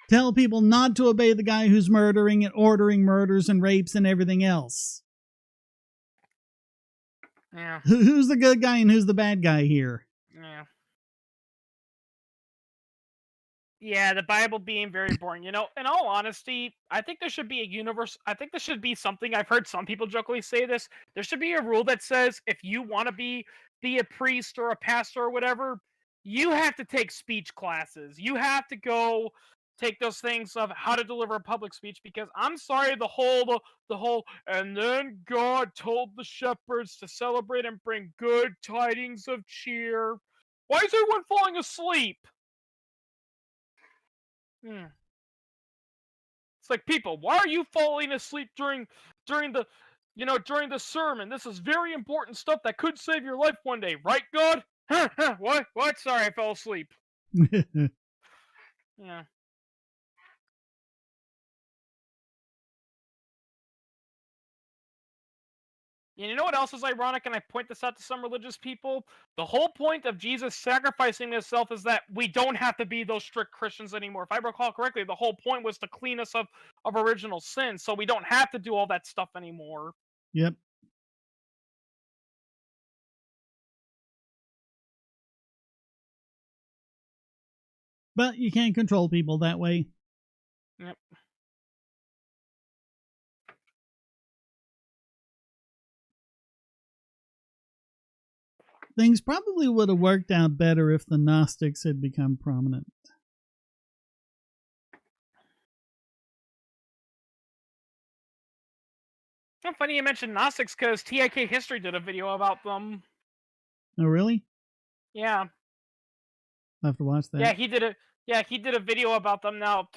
Tell people not to obey the guy who's murdering and ordering murders and rapes and everything else. Yeah. Who's the good guy and who's the bad guy here? Yeah. Yeah, the Bible being very boring. In all honesty, I think there should be a universe. I think there should be something. I've heard some people jokingly say this. There should be a rule that says if you want to be a priest or a pastor or whatever, you have to take speech classes. You have to go take those things of how to deliver a public speech, because I'm sorry, the whole and then God told the shepherds to celebrate and bring good tidings of cheer. Why is everyone falling asleep? It's like, people, why are you falling asleep during the sermon? This is very important stuff that could save your life one day, right, God? What? Sorry, I fell asleep. Yeah. And you know what else is ironic, and I point this out to some religious people? The whole point of Jesus sacrificing himself is that we don't have to be those strict Christians anymore. If I recall correctly, the whole point was to clean us of original sin, so we don't have to do all that stuff anymore. Yep. But you can't control people that way. Yep. Things probably would have worked out better if the Gnostics had become prominent. It's funny you mentioned Gnostics, because TIK History did a video about them. Oh, really? Yeah. I'll have to watch that. Yeah, he did a video about them. Now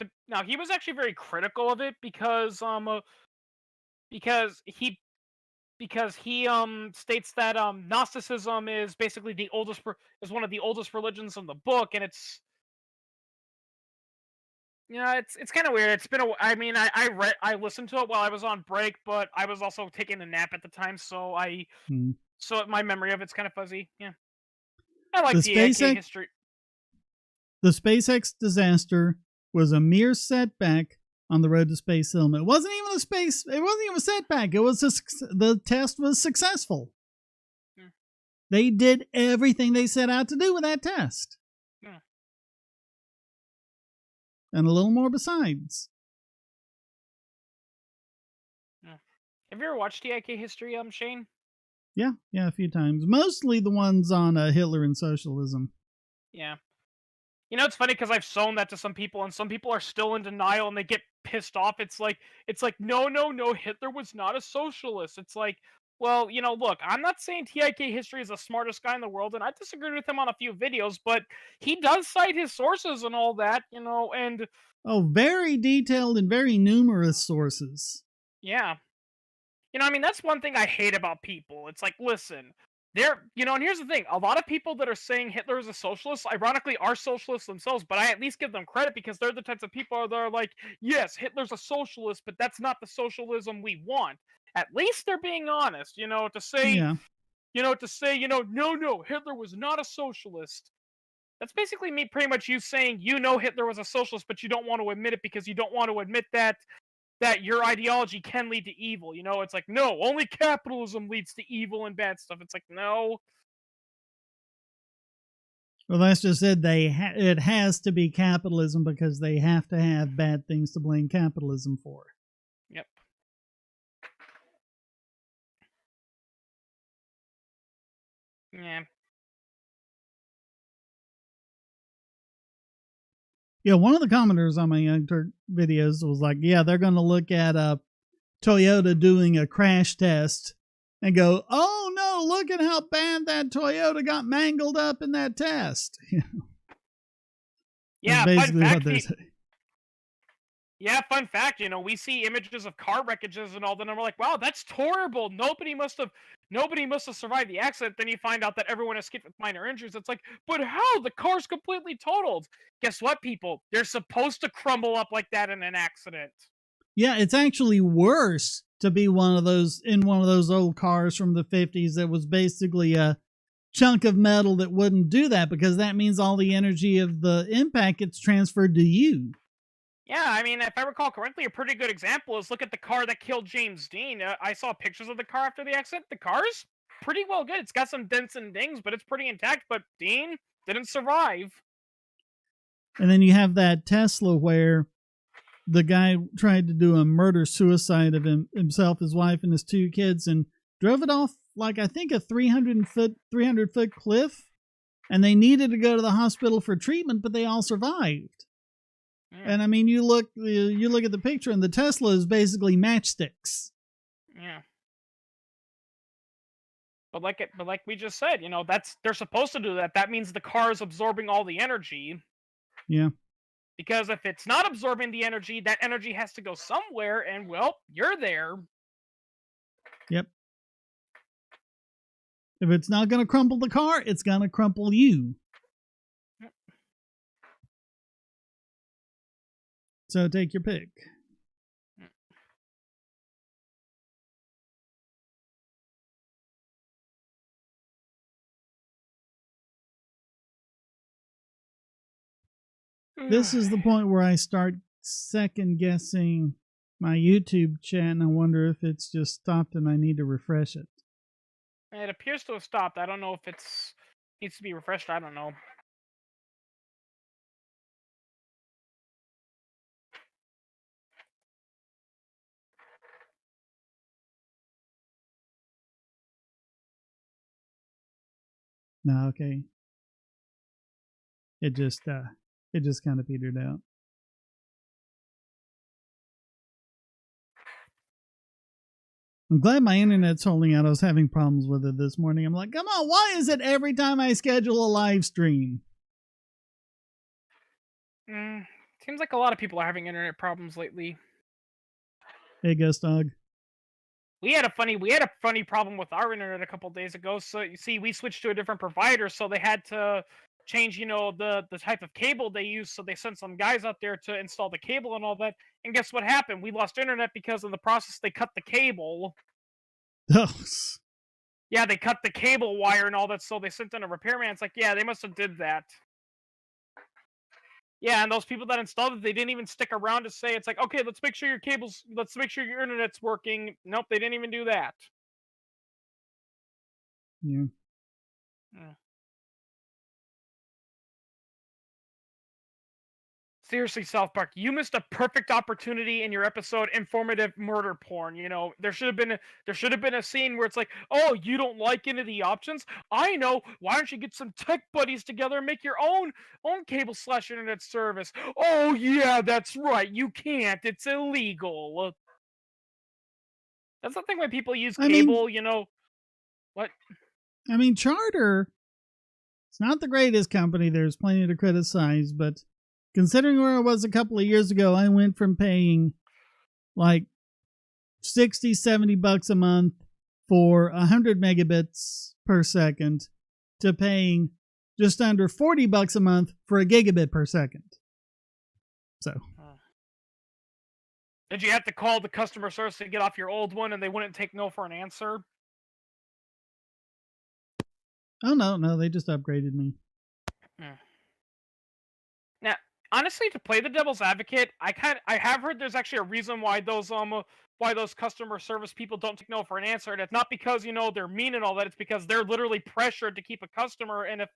he was actually very critical of it because he states that Gnosticism is basically is one of the oldest religions in the book, and it's it's kind of weird. It's been I listened to it while I was on break, but I was also taking a nap at the time, so so my memory of it's kind of fuzzy. Yeah, I like the TIK history. The SpaceX disaster was a mere setback on the road to Space Hill. It wasn't even a setback. It was the test was successful. They did everything they set out to do with that test. And a little more besides. Have you ever watched TIK History, Shane? Yeah, a few times. Mostly the ones on Hitler and socialism. Yeah. It's funny because I've shown that to some people, and some people are still in denial, and they get pissed off. It's like, no, Hitler was not a socialist. It's like, well, look, I'm not saying TIK History is the smartest guy in the world, and I disagreed with him on a few videos, but he does cite his sources and all that, and... Oh, very detailed and very numerous sources. Yeah. That's one thing I hate about people. It's like, listen, and here's the thing: a lot of people that are saying Hitler is a socialist, ironically, are socialists themselves. But I at least give them credit because they're the types of people that are like, yes, Hitler's a socialist, but that's not the socialism we want. At least they're being honest, to say, Yeah. no, Hitler was not a socialist. That's basically me pretty much you saying, Hitler was a socialist, but you don't want to admit it because you don't want to admit that your ideology can lead to evil. It's like, no, only capitalism leads to evil and bad stuff. It's like, no. Well, that's just it. It has to be capitalism because they have to have bad things to blame capitalism for. Yep. Yeah. Yeah, one of the commenters on my Young Turk videos was like, yeah, they're going to look at Toyota doing a crash test and go, oh no, look at how bad that Toyota got mangled up in that test. Yeah, that's fun basically fact. what they're saying. Yeah, fun fact. We see images of car wreckages and all that, and we're like, wow, that's horrible. Nobody must have survived the accident. Then you find out that everyone escaped with minor injuries. It's like, but how? The car's completely totaled. Guess what, people? They're supposed to crumble up like that in an accident. Yeah, it's actually worse to be one of those old cars from the 50s that was basically a chunk of metal that wouldn't do that, because that means all the energy of the impact gets transferred to you. Yeah, I mean, if I recall correctly, a pretty good example is look at the car that killed James Dean. I saw pictures of the car after the accident. The car's pretty well good. It's got some dents and dings, but it's pretty intact. But Dean didn't survive. And then you have that Tesla where the guy tried to do a murder-suicide of himself, his wife, and his 2 kids, and drove it off, like, I think a 300-foot cliff, and they needed to go to the hospital for treatment, but they all survived. Yeah. And I mean, you look at the picture, and the Tesla is basically matchsticks. Yeah. But like we just said, they're supposed to do that. That means the car is absorbing all the energy. Yeah. Because if it's not absorbing the energy, that energy has to go somewhere, and well, you're there. Yep. If it's not going to crumple the car, it's going to crumple you. Yep. So take your pick. This is the point where I start second guessing my YouTube chat, and I wonder if it's just stopped and I need to refresh it. It appears to have stopped. I don't know if it needs to be refreshed. I don't know. No, okay. It just kind of petered out. I'm glad my internet's holding out. I was having problems with it this morning. I'm like, come on, why is it every time I schedule a live stream? Seems like a lot of people are having internet problems lately. Hey, Ghost Dog. We had a funny problem with our internet a couple days ago. So you see, we switched to a different provider, so they had to change, the type of cable they use. So they sent some guys out there to install the cable and all that. And guess what happened? We lost internet because in the process they cut the cable. Oh. Yeah, they cut the cable wire and all that. So they sent in a repairman. It's like, yeah, they must have did that. Yeah, and those people that installed it, they didn't even stick around to say, it's like, okay, let's make sure your internet's working. Nope, they didn't even do that. Yeah. Seriously, South Park, you missed a perfect opportunity in your episode, informative murder porn. There should have been a scene where it's like, oh, you don't like any of the options? I know. Why don't you get some tech buddies together and make your own cable/internet service? Oh yeah, that's right. You can't. It's illegal. That's the thing when people use cable. What? I mean, Charter. It's not the greatest company. There's plenty to criticize, but considering where I was a couple of years ago, I went from paying like $60-$70 a month for 100 megabits per second to paying just under $40 a month for a gigabit per second. So, did you have to call the customer service to get off your old one and they wouldn't take no for an answer? oh no, they just upgraded me. Now, honestly, to play the devil's advocate, I have heard there's actually a reason why those customer service people don't take no for an answer, and it's not because they're mean and all that. It's because they're literally pressured to keep a customer, and if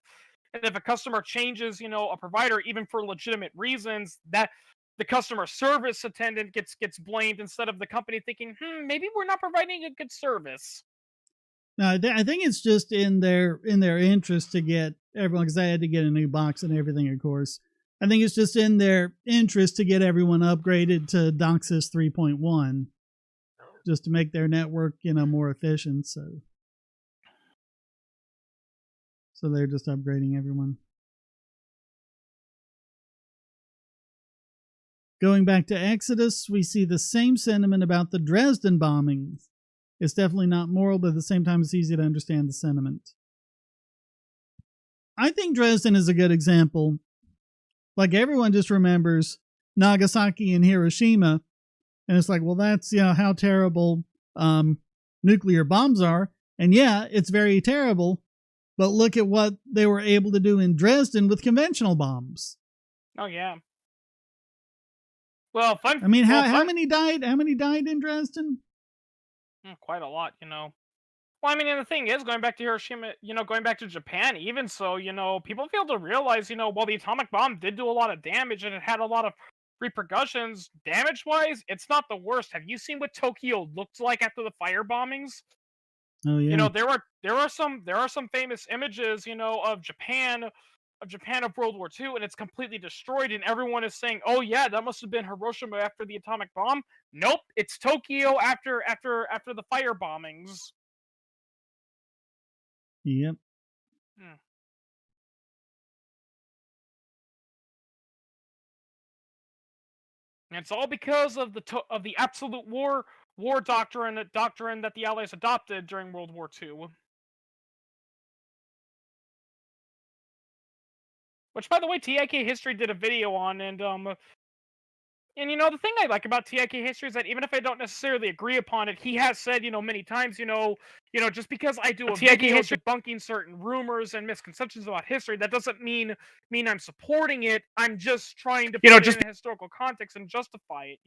a customer changes a provider even for legitimate reasons, that the customer service attendant gets blamed instead of the company thinking, maybe we're not providing a good service. No, I think it's just in their interest to get everyone, because I had to get a new box and everything, of course. I think it's just in their interest to get everyone upgraded to DOCSIS 3.1, just to make their network, more efficient. So they're just upgrading everyone. Going back to Exodus, we see the same sentiment about the Dresden bombings. It's definitely not moral, but at the same time, it's easy to understand the sentiment. I think Dresden is a good example. Like, everyone just remembers Nagasaki and Hiroshima, and it's like, well, that's how terrible nuclear bombs are. And yeah, it's very terrible, but look at what they were able to do in Dresden with conventional bombs. Oh yeah. Well, fun. I mean, how many died? How many died in Dresden? Quite a lot, Well, I mean, and the thing is, going back to Hiroshima, going back to Japan, even so, people fail to realize, while the atomic bomb did do a lot of damage and it had a lot of repercussions, damage-wise, it's not the worst. Have you seen what Tokyo looked like after the fire bombings? Oh yeah. There are some famous images, of Japan of World War II, and it's completely destroyed, and everyone is saying, "Oh yeah, that must have been Hiroshima after the atomic bomb." Nope, it's Tokyo after the fire bombings. Yep. And it's all because of the absolute war doctrine that the Allies adopted during World War II. Which, by the way, TIK History did a video on, and the thing I like about TIK History is that even if I don't necessarily agree upon it, he has said, many times, just because I do a video debunking certain rumors and misconceptions about history, that doesn't mean I'm supporting it. I'm just trying to put it in a historical context and justify it,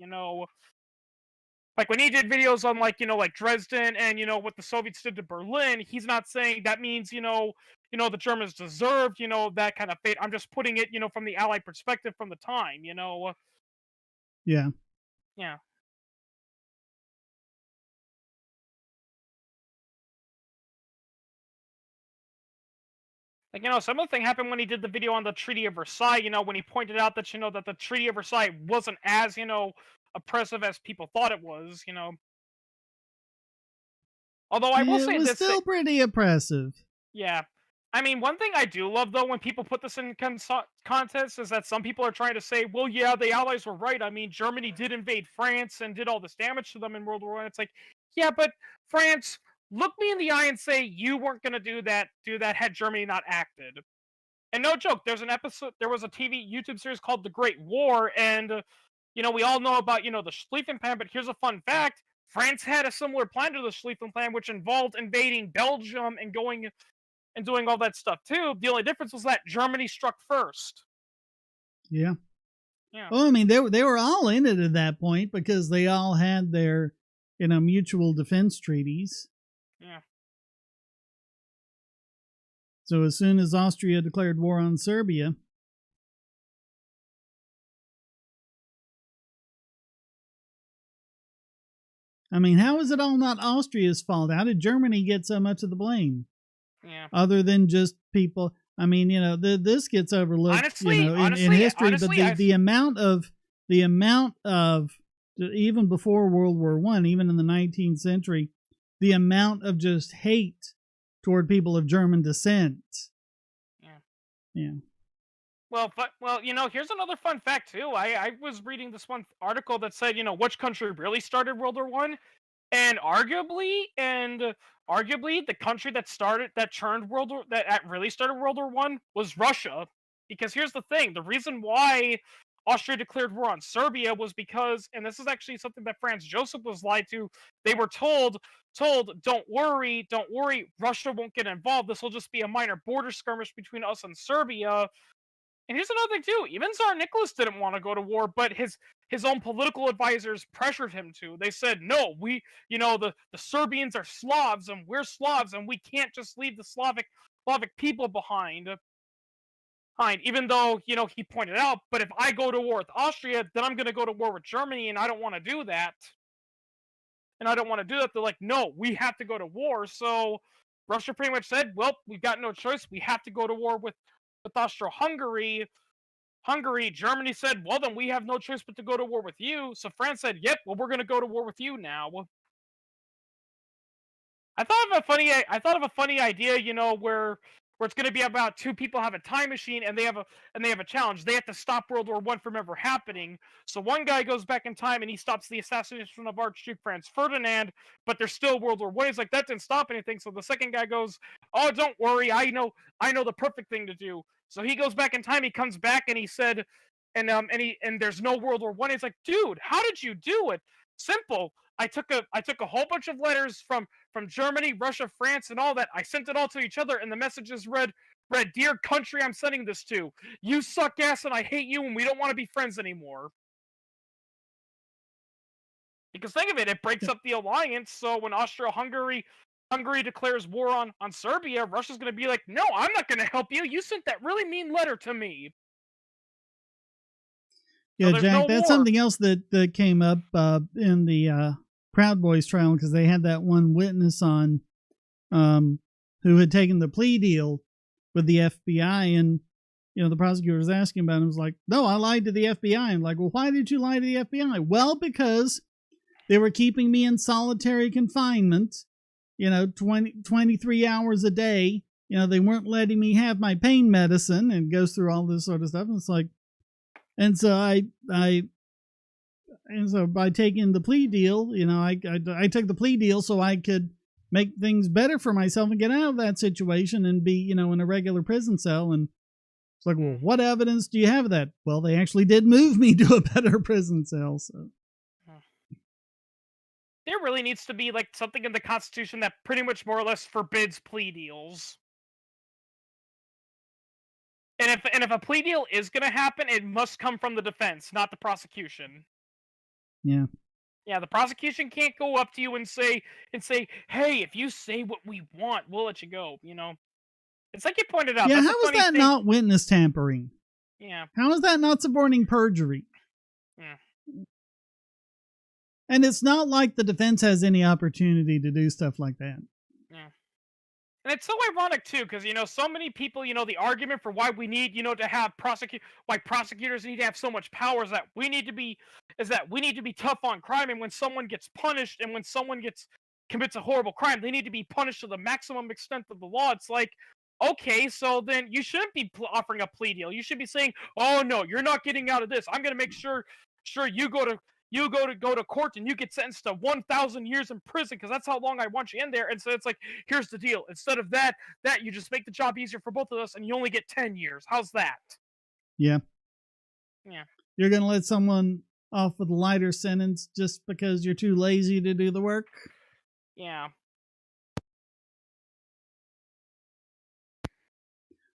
Like when he did videos on like Dresden and what the Soviets did to Berlin, he's not saying that means the Germans deserved that kind of fate. I'm just putting it from the Allied perspective from the time. Yeah. Yeah. Like, some of the thing happened when he did the video on the Treaty of Versailles, when he pointed out that, that the Treaty of Versailles wasn't as, oppressive as people thought it was, Although I will say it was still pretty oppressive. Yeah. I mean, one thing I do love, though, when people put this in context is that some people are trying to say, well, yeah, the Allies were right. I mean, Germany did invade France and did all this damage to them in World War I. It's like, yeah, but France, look me in the eye and say you weren't going to do that had Germany not acted. And no joke, there was a YouTube series called The Great War, and, we all know about, the Schlieffen Plan, but here's a fun fact. France had a similar plan to the Schlieffen Plan, which involved invading Belgium and doing all that stuff too. The only difference was that Germany struck first. Yeah. Well, I mean, they were all in it at that point because they all had their, mutual defense treaties. Yeah. So as soon as Austria declared war on Serbia, I mean, how is it all not Austria's fault? How did Germany get so much of the blame? Yeah. Other than just people. I mean, this gets overlooked, honestly, in history, but the amount of even before World War I, even in the 19th century, the amount of just hate toward people of German descent. Yeah. Well, here's another fun fact too. I was reading this one article that said, which country really started World War I? And arguably, the country that churned World War that really started World War One was Russia. Because here's the thing: the reason why Austria declared war on Serbia was because, and this is actually something that Franz Joseph was lied to. They were told, don't worry, Russia won't get involved. This will just be a minor border skirmish between us and Serbia. And here's another thing too. Even Tsar Nicholas didn't want to go to war, but his own political advisors pressured him to. They said, "No, the Serbians are Slavs, and we're Slavs, and we can't just leave the Slavic people behind." Even though he pointed out, but if I go to war with Austria, then I'm going to go to war with Germany, and I don't want to do that. And I don't want to do that. They're like, "No, we have to go to war." So Russia pretty much said, "Well, we've got no choice. We have to go to war with Austro-Hungary." Germany said, "Well, then we have no choice but to go to war with you." So France said, "Yep, well, we're going to go to war with you now." I thought of a funny idea, where it's going to be about two people have a time machine and they have a challenge. They have to stop World War One from ever happening. So one guy goes back in time and he stops the assassination of Archduke Franz Ferdinand, but there's still World War One. He's like, that didn't stop anything. So the second guy goes, "Oh, don't worry, I know the perfect thing to do." So he goes back in time. He comes back and he said, and there's no World War One. He's like, "Dude, how did you do it?" Simple. I took a whole bunch of letters from Germany, Russia, France, and all that. I sent it all to each other, and the messages read, "Dear country, I'm sending this to. You suck ass, and I hate you, and we don't want to be friends anymore." Because think of it, it breaks up the alliance. So when Hungary declares war on Serbia, Russia's going to be like, "No, I'm not going to help you. You sent that really mean letter to me." So Yeah, there's Jack, no that's war. something else that came up in the Proud Boys trial, because they had that one witness on who had taken the plea deal with the FBI, and the prosecutor was asking about it. And was like, "No, I lied to the FBI." And like, "Well, why did you lie to the FBI?" "Well, because they were keeping me in solitary confinement, 23 hours a day. They weren't letting me have my pain medicine," and goes through all this sort of stuff. And it's like, and so so by taking the plea deal, I took the plea deal so I could make things better for myself and get out of that situation and be, in a regular prison cell. And it's like, "Well, what evidence do you have of that?" "Well, they actually did move me to a better prison cell." So There really needs to be like something in the Constitution that pretty much more or less forbids plea deals. And if a plea deal is going to happen, it must come from the defense, not the prosecution. yeah. Yeah, the prosecution can't go up to you and say, "Hey, if you say what we want, we'll let you go." It's like you pointed out. Yeah, That's a how is funny that thing. not witness tampering? Yeah, How is that not suborning perjury? yeah, And it's not like the defense has any opportunity to do stuff like that. yeah. And it's so ironic too, because so many people, the argument for why we need, to have why prosecutors need to have so much power is that we need to be tough on crime, and when someone gets punished, and when someone commits a horrible crime, they need to be punished to the maximum extent of the law. It's like, okay, so then you shouldn't be offering a plea deal. You should be saying, "Oh no, you're not getting out of this. I'm going to make sure you go to court and you get sentenced to 1,000 years in prison because that's how long I want you in there." And so it's like, here's the deal. Instead of that you just make the job easier for both of us, and you only get 10 years. How's that? Yeah. Yeah. You're going to let someone off with a lighter sentence just because you're too lazy to do the work? Yeah.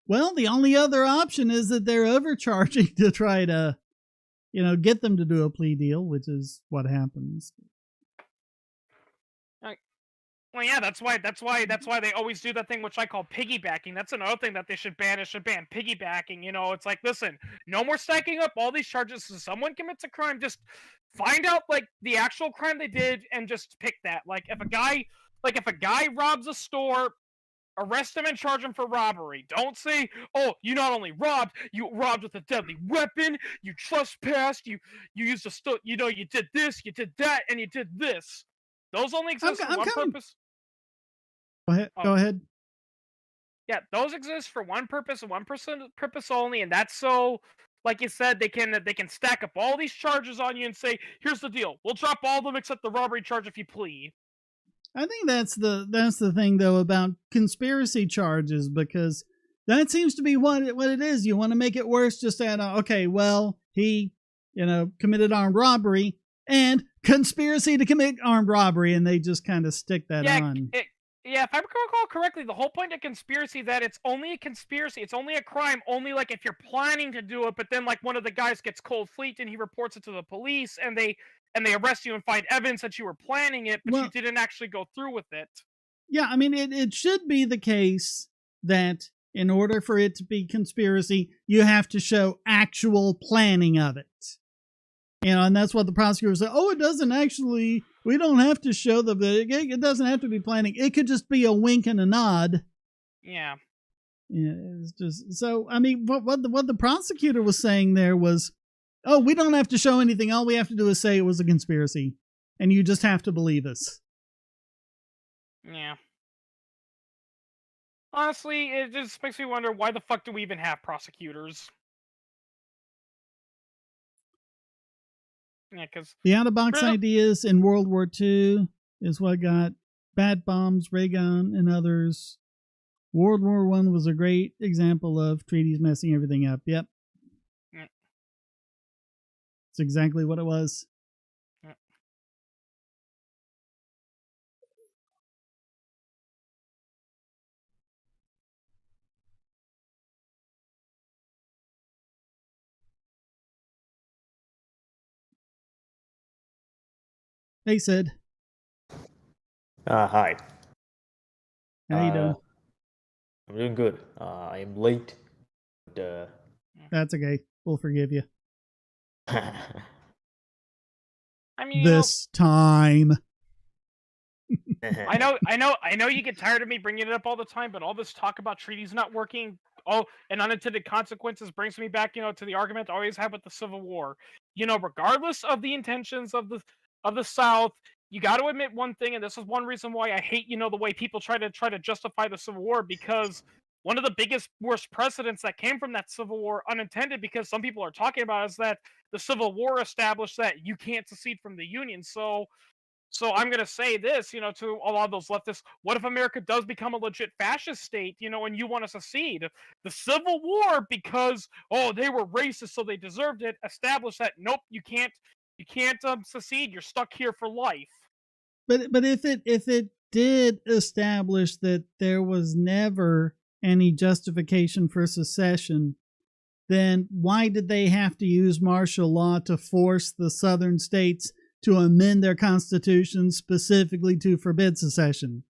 Well, the only other option is that they're overcharging to try to, get them to do a plea deal, which is what happens. Well, yeah, that's why they always do that thing which I call piggybacking. That's another thing that they should ban. It should ban piggybacking. It's like, listen, no more stacking up all these charges. So someone commits a crime, just find out like the actual crime they did and just pick that. Like if a guy robs a store, arrest him and charge him for robbery. Don't say, "Oh, you not only robbed, you robbed with a deadly weapon, you trespassed, you used you did this, you did that, and you did this." Those only exist for I'm one coming. purpose. Go ahead. Oh, Go ahead. yeah, those exist for one purpose and one purpose only, and that's so, like you said, they can stack up all these charges on you and say, "Here's the deal: we'll drop all of them except the robbery charge if you plead." I think that's the thing though about conspiracy charges, because that seems to be what it is. You want to make it worse, just add okay, well, he committed armed robbery and conspiracy to commit armed robbery, and they just kind of stick that Yeah, on. yeah, if I recall correctly, the whole point of conspiracy is that it's only a conspiracy, it's only a crime, only like if you're planning to do it, but then like one of the guys gets cold feet and he reports it to the police and they arrest you and find evidence that you were planning it, but you Well, didn't actually go through with it. yeah, I mean, it should be the case that in order for it to be conspiracy, you have to show actual planning of it. And that's what the prosecutor said. Oh, it doesn't actually. We don't have to show the. It doesn't have to be planning. It could just be a wink and a nod. Yeah. Yeah, it's just so. I mean, what the prosecutor was saying there was, oh, we don't have to show anything. All we have to do is say it was a conspiracy, and you just have to believe us. Yeah. Honestly, it just makes me wonder, why the fuck do we even have prosecutors? Yeah, because the out-of-box ideas in World War II is what got bad bombs, ray gun, and others. World War I was a great example of treaties messing everything up. Yep. Yeah. It's exactly what it was. Yeah. Hey, Sid. Hi. How you doing? I'm doing good. I am late. But, That's okay. We'll forgive you. I mean, this time. I know you get tired of me bringing it up all the time, but all this talk about treaties not working, and unintended consequences brings me back, to the argument I always had with the Civil War. Regardless of the intentions of the South, you got to admit one thing, and this is one reason why I hate, the way people try to justify the Civil War, because one of the biggest worst precedents that came from that Civil War, unintended, because some people are talking about, is that the Civil War established that you can't secede from the Union. So I'm going to say this, to a lot of those leftists: what if America does become a legit fascist state, and you want to secede? The Civil War, because they were racist, so they deserved it, established that nope, you can't secede. You're stuck here for life. But if it did establish that there was never any justification for secession, then why did they have to use martial law to force the southern states to amend their constitution specifically to forbid secession?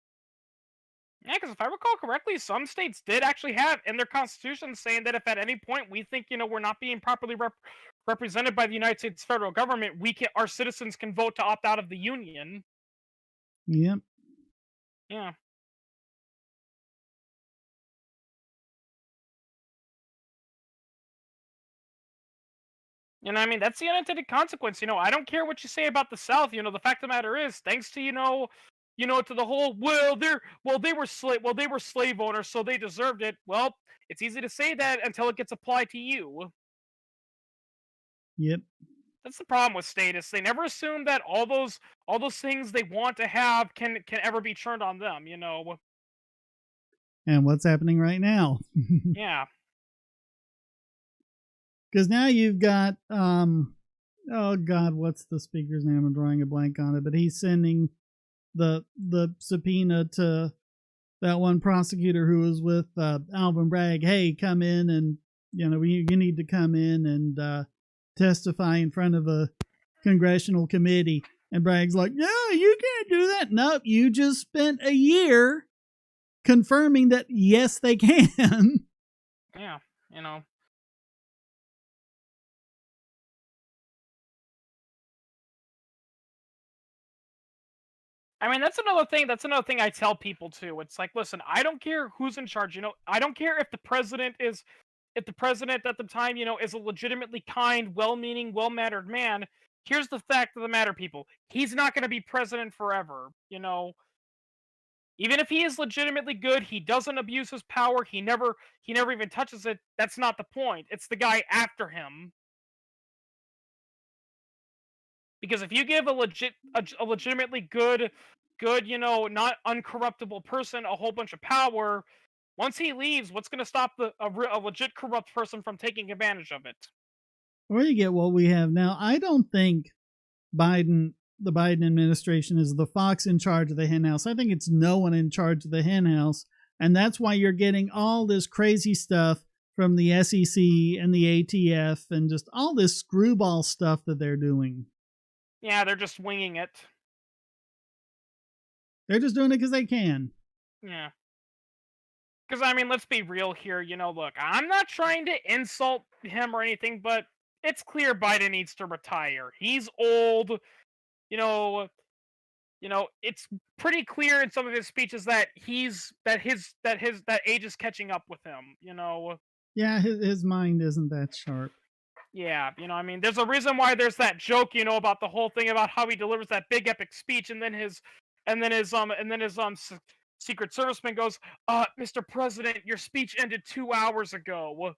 Yeah, because if I recall correctly, some states did actually have in their constitution saying that if at any point we think we're not being properly represented by the United States federal government, our citizens can vote to opt out of the Union. Yep. Yeah. I mean, that's the unintended consequence. I don't care what you say about the South. The fact of the matter is, thanks to to the whole, they were slave owners, so they deserved it. Well, it's easy to say that until it gets applied to you. Yep. That's the problem with statists. They never assume that all those things they want to have can ever be turned on them. And what's happening right now? Yeah. Because now you've got oh god, what's the speaker's name? I'm drawing a blank on it, but he's sending the subpoena to that one prosecutor who was with Alvin Bragg. Hey, come in, and you need to come in and testify in front of a congressional committee. And Bragg's like, no, you can't do that. Nope, you just spent a year confirming that yes, they can. Yeah, I mean, that's another thing. That's another thing I tell people too. It's like, listen, I don't care who's in charge. I don't care if the president at the time, is a legitimately kind, well-meaning, well-mannered man. Here's the fact of the matter, people: he's not going to be president forever. Even if he is legitimately good, he doesn't abuse his power. He never even touches it. That's not the point. It's the guy after him. Because if you give a legitimately good good, not uncorruptible person a whole bunch of power. Once he leaves, what's going to stop a legit corrupt person from taking advantage of it? Or you get what we have now. I don't think the Biden administration is the fox in charge of the henhouse. I think it's no one in charge of the henhouse. And that's why you're getting all this crazy stuff from the SEC and the ATF and just all this screwball stuff that they're doing. Yeah, they're just winging it. They're just doing it because they can. Yeah. Because, I mean, let's be real here. Look, I'm not trying to insult him or anything, but it's clear Biden needs to retire. He's old. It's pretty clear in some of his speeches that that age is catching up with him. Yeah, his mind isn't that sharp. Yeah, I mean, there's a reason why there's that joke, about the whole thing about how he delivers that big epic speech, and then his Secret Serviceman goes, Mr. President, your speech ended 2 hours ago.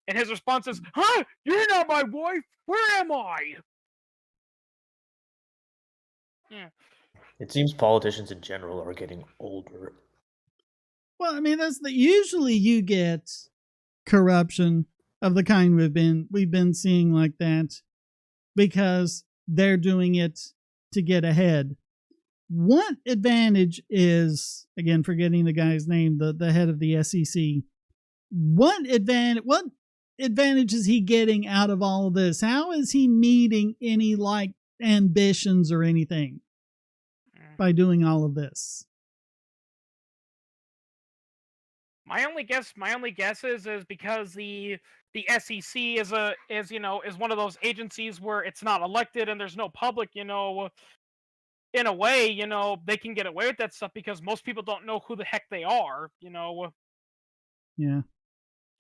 And his response is, huh? You're not my wife? Where am I? Yeah. It seems politicians in general are getting older. Well, I mean, usually you get corruption of the kind we've been seeing like that because they're doing it to get ahead. What advantage is, again, forgetting the guy's name, the head of the SEC, what advantage is he getting out of all of this? How is he meeting any like ambitions or anything by doing all of this? My only guess is because the SEC is one of those agencies where it's not elected and there's no public, in a way, they can get away with that stuff because most people don't know who the heck they are, Yeah.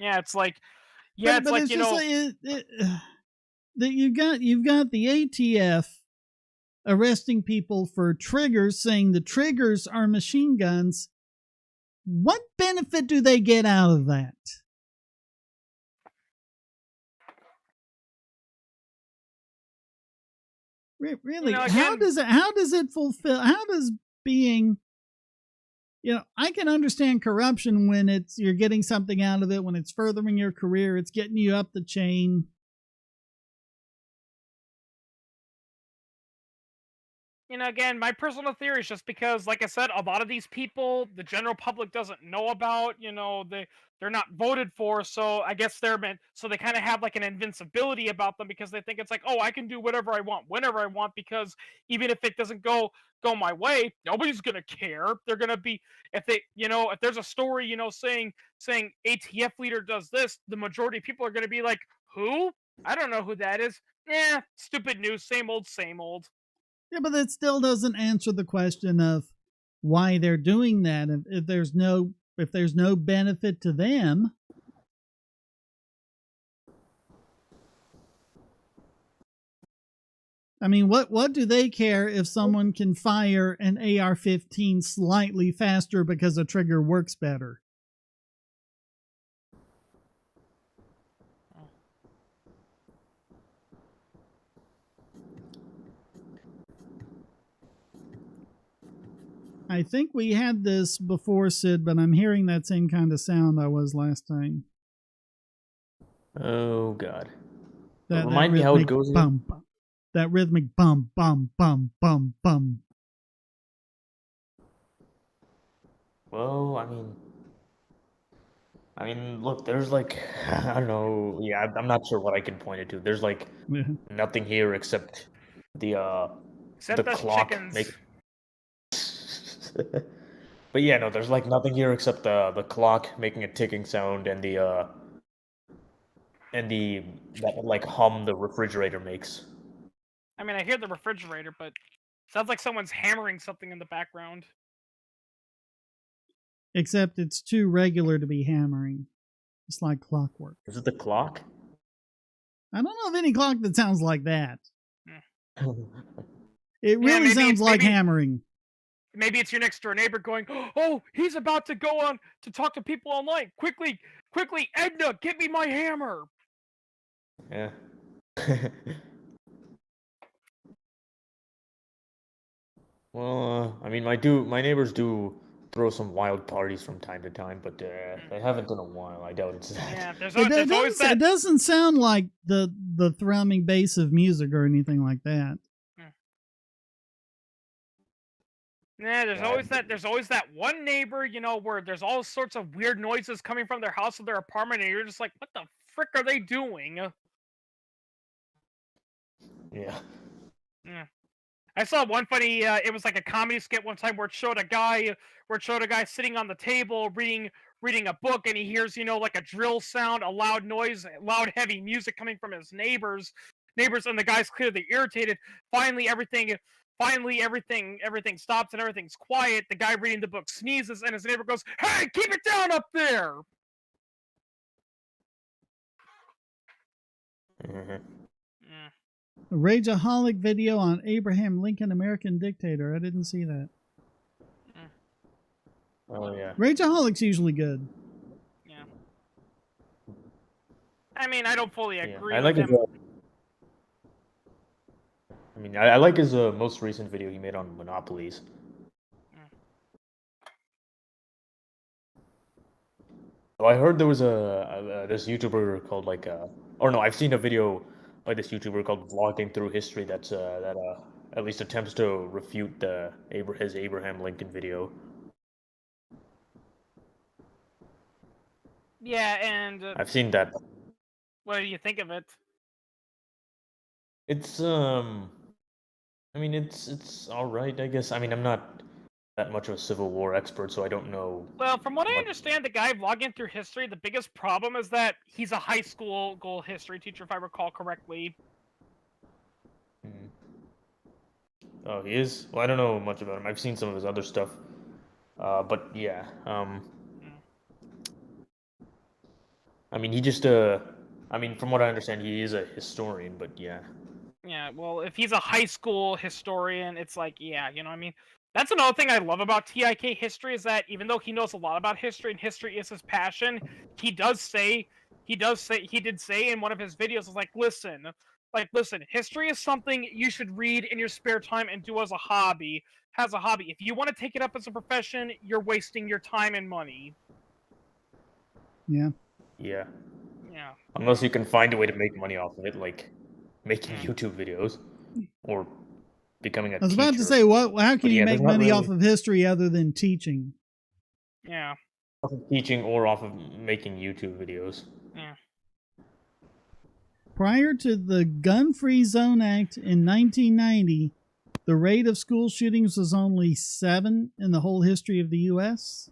Yeah, it's like, but it's like, that you've got the ATF arresting people for triggers, saying the triggers are machine guns. What benefit do they get out of that? Really, how does it fulfill? How does being, I can understand corruption when you're getting something out of it, when it's furthering your career, it's getting you up the chain. Again, my personal theory is just because, like I said, a lot of these people, the general public doesn't know about, they're not voted for, so I guess so they kind of have like an invincibility about them because they think it's like, oh, I can do whatever I want, whenever I want, because even if it doesn't go my way, nobody's gonna care. They're gonna be, if there's a story, saying ATF leader does this, the majority of people are gonna be like, who? I don't know who that is. Stupid news, same old, same old. Yeah, but that still doesn't answer the question of why they're doing that. If there's no benefit to them, I mean, what do they care if someone can fire an AR-15 slightly faster because a trigger works better? I think we had this before, Sid, but I'm hearing that same kind of sound I was last time. Oh, God. Remind me how it goes again? That rhythmic bum, bum, bum, bum, bum. Well, I mean, look, there's like, I don't know, yeah, I'm not sure what I can point it to. There's like nothing here except the clock chickens. But yeah, no, there's like nothing here except the clock making a ticking sound and that like hum the refrigerator makes. I mean, I hear the refrigerator, but sounds like someone's hammering something in the background. Except it's too regular to be hammering. It's like clockwork. Is it the clock? I don't know of any clock that sounds like that. It really sounds like hammering. Maybe it's your next door neighbor going, oh, he's about to go on to talk to people online. Quickly, Edna, get me my hammer. Yeah. Well, I mean, my neighbors do throw some wild parties from time to time, but they haven't in a while. I doubt it's that. Yeah, there's It always doesn't, that. it doesn't sound like the thrumming bass of music or anything like that. Yeah, Yeah, there's always that one neighbor, where there's all sorts of weird noises coming from their house or their apartment, and you're just like, what the frick are they doing? Yeah. Yeah. I saw one funny. It was like a comedy skit one time where it showed a guy sitting on the table reading a book, and he hears like a drill sound, a loud noise, loud heavy music coming from his neighbors, and the guy's clearly irritated. Finally everything stops and everything's quiet. The guy reading the book sneezes, and his neighbor goes, "Hey, keep it down up there!" Mhm. Yeah. A Rageaholic video on Abraham Lincoln, American dictator. I didn't see that. Oh yeah. Rageaholic's usually good. Yeah. I mean, I don't fully Yeah. agree I with like his. him. I mean, I like his most recent video he made on monopolies. Oh, I heard there was this YouTuber called or no, I've seen a video by this YouTuber called Vlogging Through History that at least attempts to refute his Abraham Lincoln video. Yeah, and I've seen that. what do you think of it? It's I mean it's all right, I guess. I mean, I'm not that much of a Civil War expert, so I don't know. Well, from what I What- understand, the guy vlogging through history, the biggest problem is that he's a high school history teacher, if I recall correctly. Hmm. Oh, he is? Well, I don't know much about him. I've seen some of his other stuff. But yeah. I mean, he just I mean, from what I understand, he is a historian, but yeah. Yeah, well, if he's a high school historian, it's like, yeah, what I mean? That's another thing I love about TIK history is that even though he knows a lot about history and history is his passion, he did say in one of his videos, is like, listen, history is something you should read in your spare time and do as a hobby. If you want to take it up as a profession, you're wasting your time and money. Yeah. Yeah. Yeah. Unless you can find a way to make money off of it, like making YouTube videos or becoming a I was teacher. about to say, how can you yeah, make there's not money off really- of history other than teaching? Yeah. Off of teaching or off of making YouTube videos. Yeah. Prior to the Gun Free Zone Act in 1990, the rate of school shootings was only 7 in the whole history of the U.S.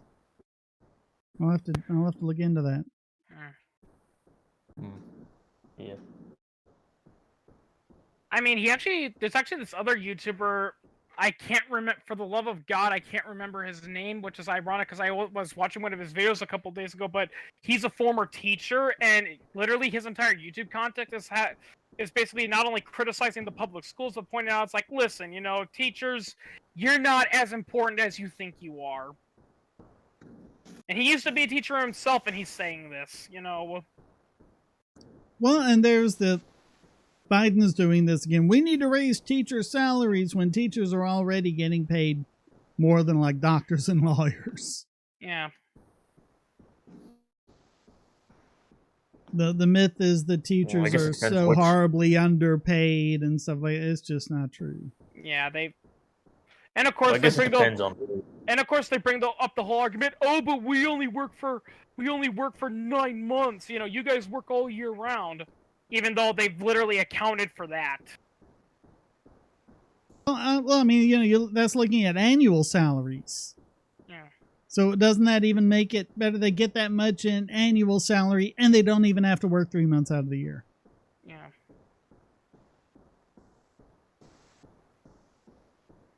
I'll have to look into that. Yeah. I mean, there's actually this other YouTuber, I can't remember, for the love of God, I can't remember his name, which is ironic because I was watching one of his videos a couple days ago, but he's a former teacher, and literally his entire YouTube content is basically not only criticizing the public schools, but pointing out, it's like, listen, teachers, you're not as important as you think you are. And he used to be a teacher himself, and he's saying this, Well, and there's Biden is doing this again. We need to raise teacher salaries when teachers are already getting paid more than like doctors and lawyers. Yeah. The myth is that teachers are so horribly underpaid and stuff like that. It's just not true. Yeah, and of course they bring up the whole argument. Oh, but we only work for 9 months. You guys work all year round, even though they've literally accounted for that. Well, I mean, that's looking at annual salaries. Yeah. So doesn't that even make it better? They get that much in annual salary, and they don't even have to work 3 months out of the year. Yeah.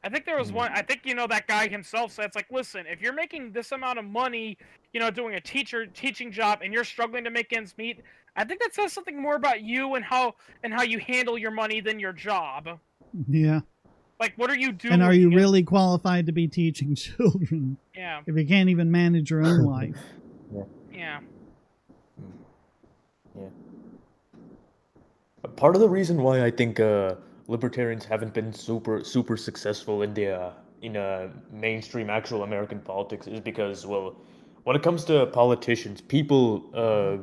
I think there was one. I think that guy himself said, "It's like, listen, if you're making this amount of money, doing a teaching job, and you're struggling to make ends meet, I think that says something more about you and how you handle your money than your job." Yeah. Like, what are you doing? And are you really qualified to be teaching children? Yeah. If you can't even manage your own life. Yeah. Yeah. Part of the reason why I think libertarians haven't been super successful in the in mainstream actual American politics is because, well, when it comes to politicians, people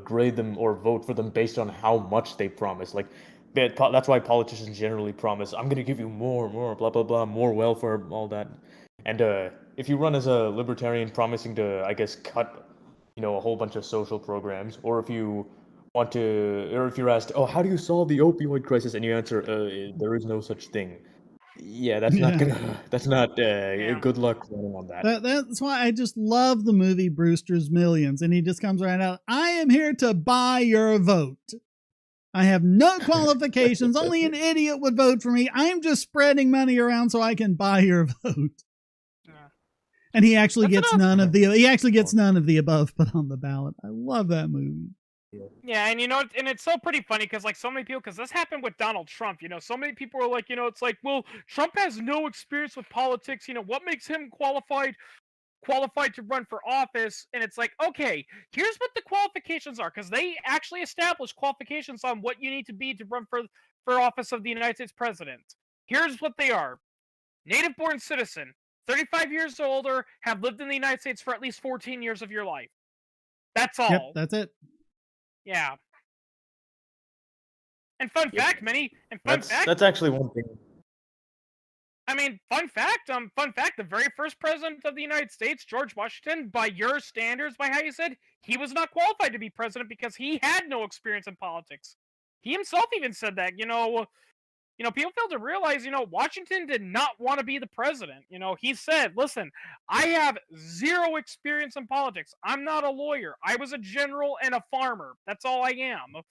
grade them or vote for them based on how much they promise. Like, that's why politicians generally promise, I'm going to give you more, blah, blah, blah, more welfare, all that. And if you run as a libertarian promising to, I guess, cut, a whole bunch of social programs, or if you want to, or if you're asked, oh, how do you solve the opioid crisis? And you answer, there is no such thing. Yeah, that's not gonna. That's not. Good luck running on that. That's why I just love the movie Brewster's Millions, and he just comes right out. I am here to buy your vote. I have no qualifications. Only an idiot would vote for me. I'm just spreading money around so I can buy your vote. Yeah. And he actually gets none of the above put on the ballot. I love that movie. Yeah, and and it's so pretty funny because, like, so many people, because this happened with Donald Trump, so many people are like, it's like, well, Trump has no experience with politics, what makes him qualified to run for office? And it's like, okay, here's what the qualifications are, because they actually established qualifications on what you need to be to run for office of the United States president. Here's what they are: native-born citizen, 35 years or older, have lived in the United States for at least 14 years of your life. That's all. Yep, that's it. Yeah. And fun fact, that's actually one thing. I mean, fun fact, the very first president of the United States, George Washington, by your standards, by how you said, he was not qualified to be president because he had no experience in politics. He himself even said that, people fail to realize, Washington did not want to be the president. He said, listen, I have zero experience in politics. I'm not a lawyer. I was a general and a farmer. That's all I am.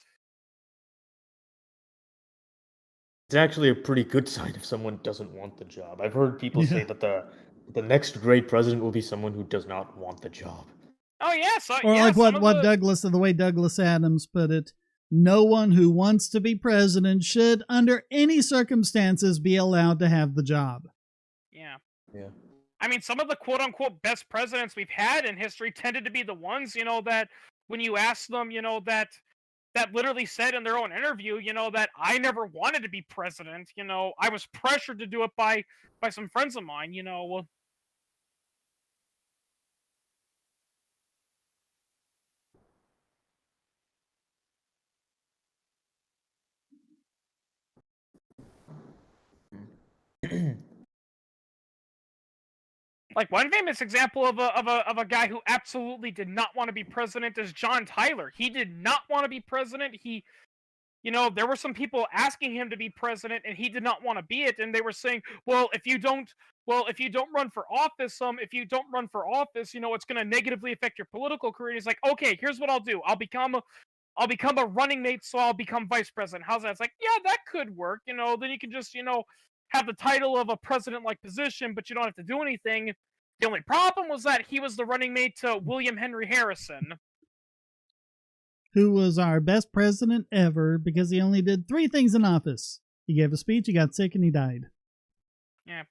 It's actually a pretty good sign if someone doesn't want the job. I've heard people say that the next great president will be someone who does not want the job. Oh, yeah. So, or yeah, like the way Douglas Adams put it, no one who wants to be president should, under any circumstances, be allowed to have the job. Yeah. Yeah. I mean, some of the quote-unquote best presidents we've had in history tended to be the ones, that when you ask them, that literally said in their own interview, that I never wanted to be president. I was pressured to do it by some friends of mine, Like, one famous example of a guy who absolutely did not want to be president is John Tyler. He did not want to be president. He, there were some people asking him to be president, and he did not want to be it. And they were saying, well, if you don't run for office, it's going to negatively affect your political career. And he's like, okay, here's what I'll do. I'll become a running mate, so I'll become vice president. How's that? It's like, yeah, that could work. Then you can just, have the title of a president-like position, but you don't have to do anything. The only problem was that he was the running mate to William Henry Harrison, who was our best president ever because he only did 3 things in office. He gave a speech, he got sick, and he died. Yeah.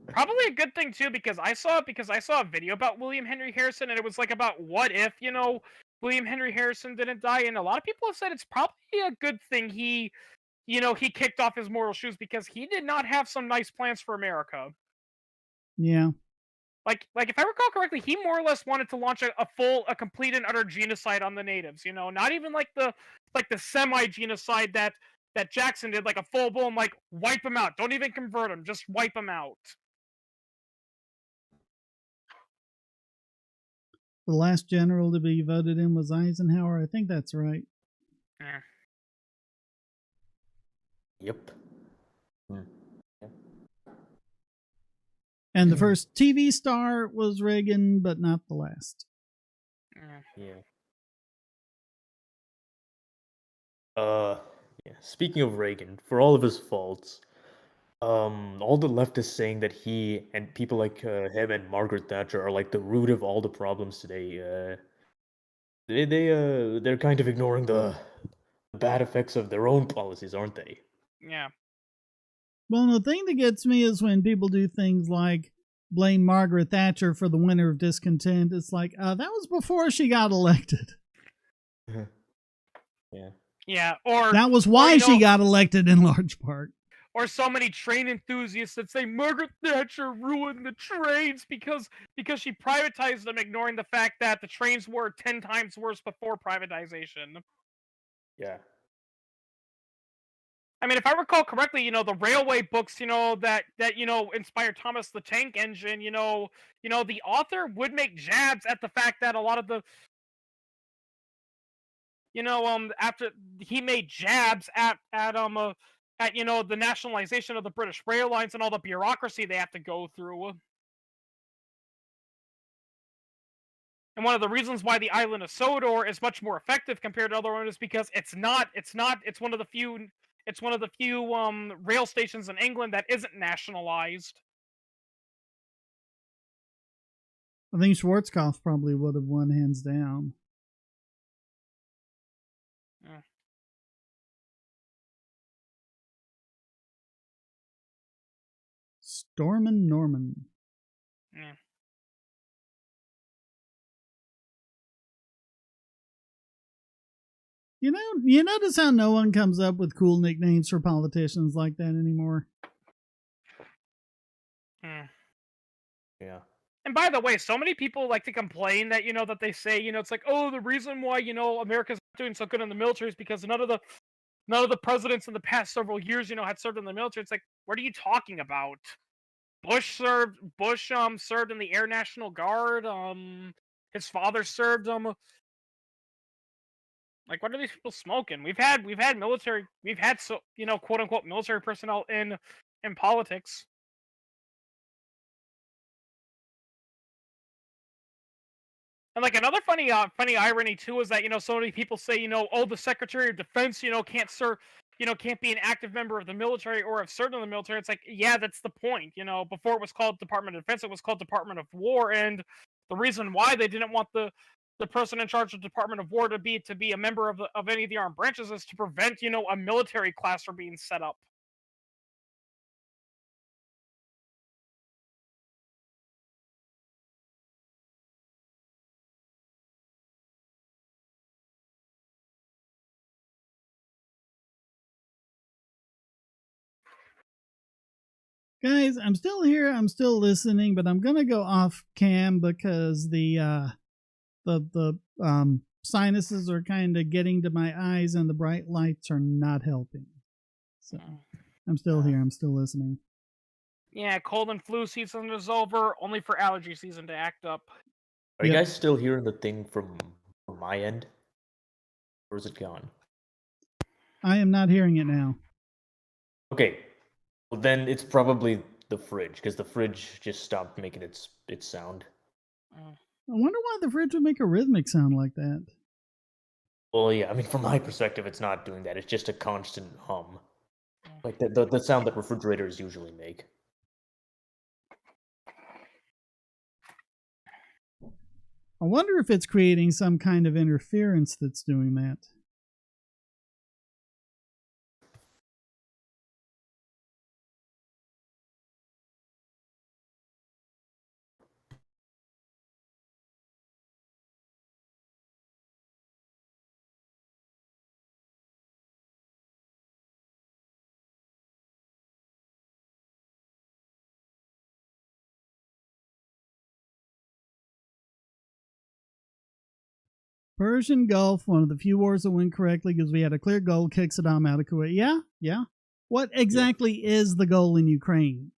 Probably a good thing, too, because I saw a video about William Henry Harrison, and it was like about what if, William Henry Harrison didn't die, and a lot of people have said it's probably a good thing he kicked off his moral shoes because he did not have some nice plans for America. Yeah. Like if I recall correctly, he more or less wanted to launch a complete and utter genocide on the natives. Not even like the semi-genocide that Jackson did, like a full-blown, like, wipe them out. Don't even convert them, just wipe them out. The last general to be voted in was Eisenhower. I think that's right. Yeah. Yep. And the first TV star was Reagan, but not the last. Yeah. Speaking of Reagan, for all of his faults, all the left is saying that he and people like him and Margaret Thatcher are like the root of all the problems today. They're kind of ignoring the bad effects of their own policies, aren't they? Yeah. Well, the thing that gets me is when people do things like blame Margaret Thatcher for the winter of discontent. It's like, that was before she got elected. Yeah. Yeah, or that was why she got elected in large part. so many train enthusiasts that say Margaret Thatcher ruined the trains because she privatized them, ignoring the fact that the trains were 10 times worse before privatization. Yeah. I mean, if I recall correctly, the railway books, that inspired Thomas the Tank Engine, the author would make jabs at the fact that a lot of the, after he made jabs at the nationalization of the British rail lines and all the bureaucracy they have to go through. And one of the reasons why the island of Sodor is much more effective compared to other ones is because it's one of the few rail stations in England that isn't nationalized. I think Schwarzkopf probably would have won hands down. Yeah. Stormin' Norman. Yeah. You notice how no one comes up with cool nicknames for politicians like that anymore? Yeah. And by the way, so many people like to complain that, that they say, it's like, oh, the reason why, America's not doing so good in the military is because none of the presidents in the past several years, had served in the military. It's like, what are you talking about? Bush served in the Air National Guard. His father served like, what are these people smoking? We've had military, quote unquote military personnel in politics. And like another funny irony too is that so many people say oh, the Secretary of Defense can't serve, can't be an active member of the military or have served in the military. It's like, yeah, that's the point. Before it was called Department of Defense, it was called Department of War, and the reason why they didn't want the person in charge of Department of War to be a member of any of the armed branches is to prevent a military class from being set up. Guys, I'm still here. I'm still listening, but I'm gonna go off cam because the sinuses are kind of getting to my eyes, and the bright lights are not helping. So I'm still here. I'm still listening. Yeah, cold and flu season is over. Only for allergy season to act up. Are you guys still hearing the thing from my end? Or is it gone? I am not hearing it now. Okay. Well, then it's probably the fridge, because the fridge just stopped making its sound. I wonder why the fridge would make a rhythmic sound like that. Well, yeah, I mean, from my perspective, it's not doing that. It's just a constant hum. Like the sound that refrigerators usually make. I wonder if it's creating some kind of interference that's doing that. Persian Gulf, one of the few wars that went correctly because we had a clear goal, kick Saddam out of Kuwait. Yeah. What exactly is the goal in Ukraine?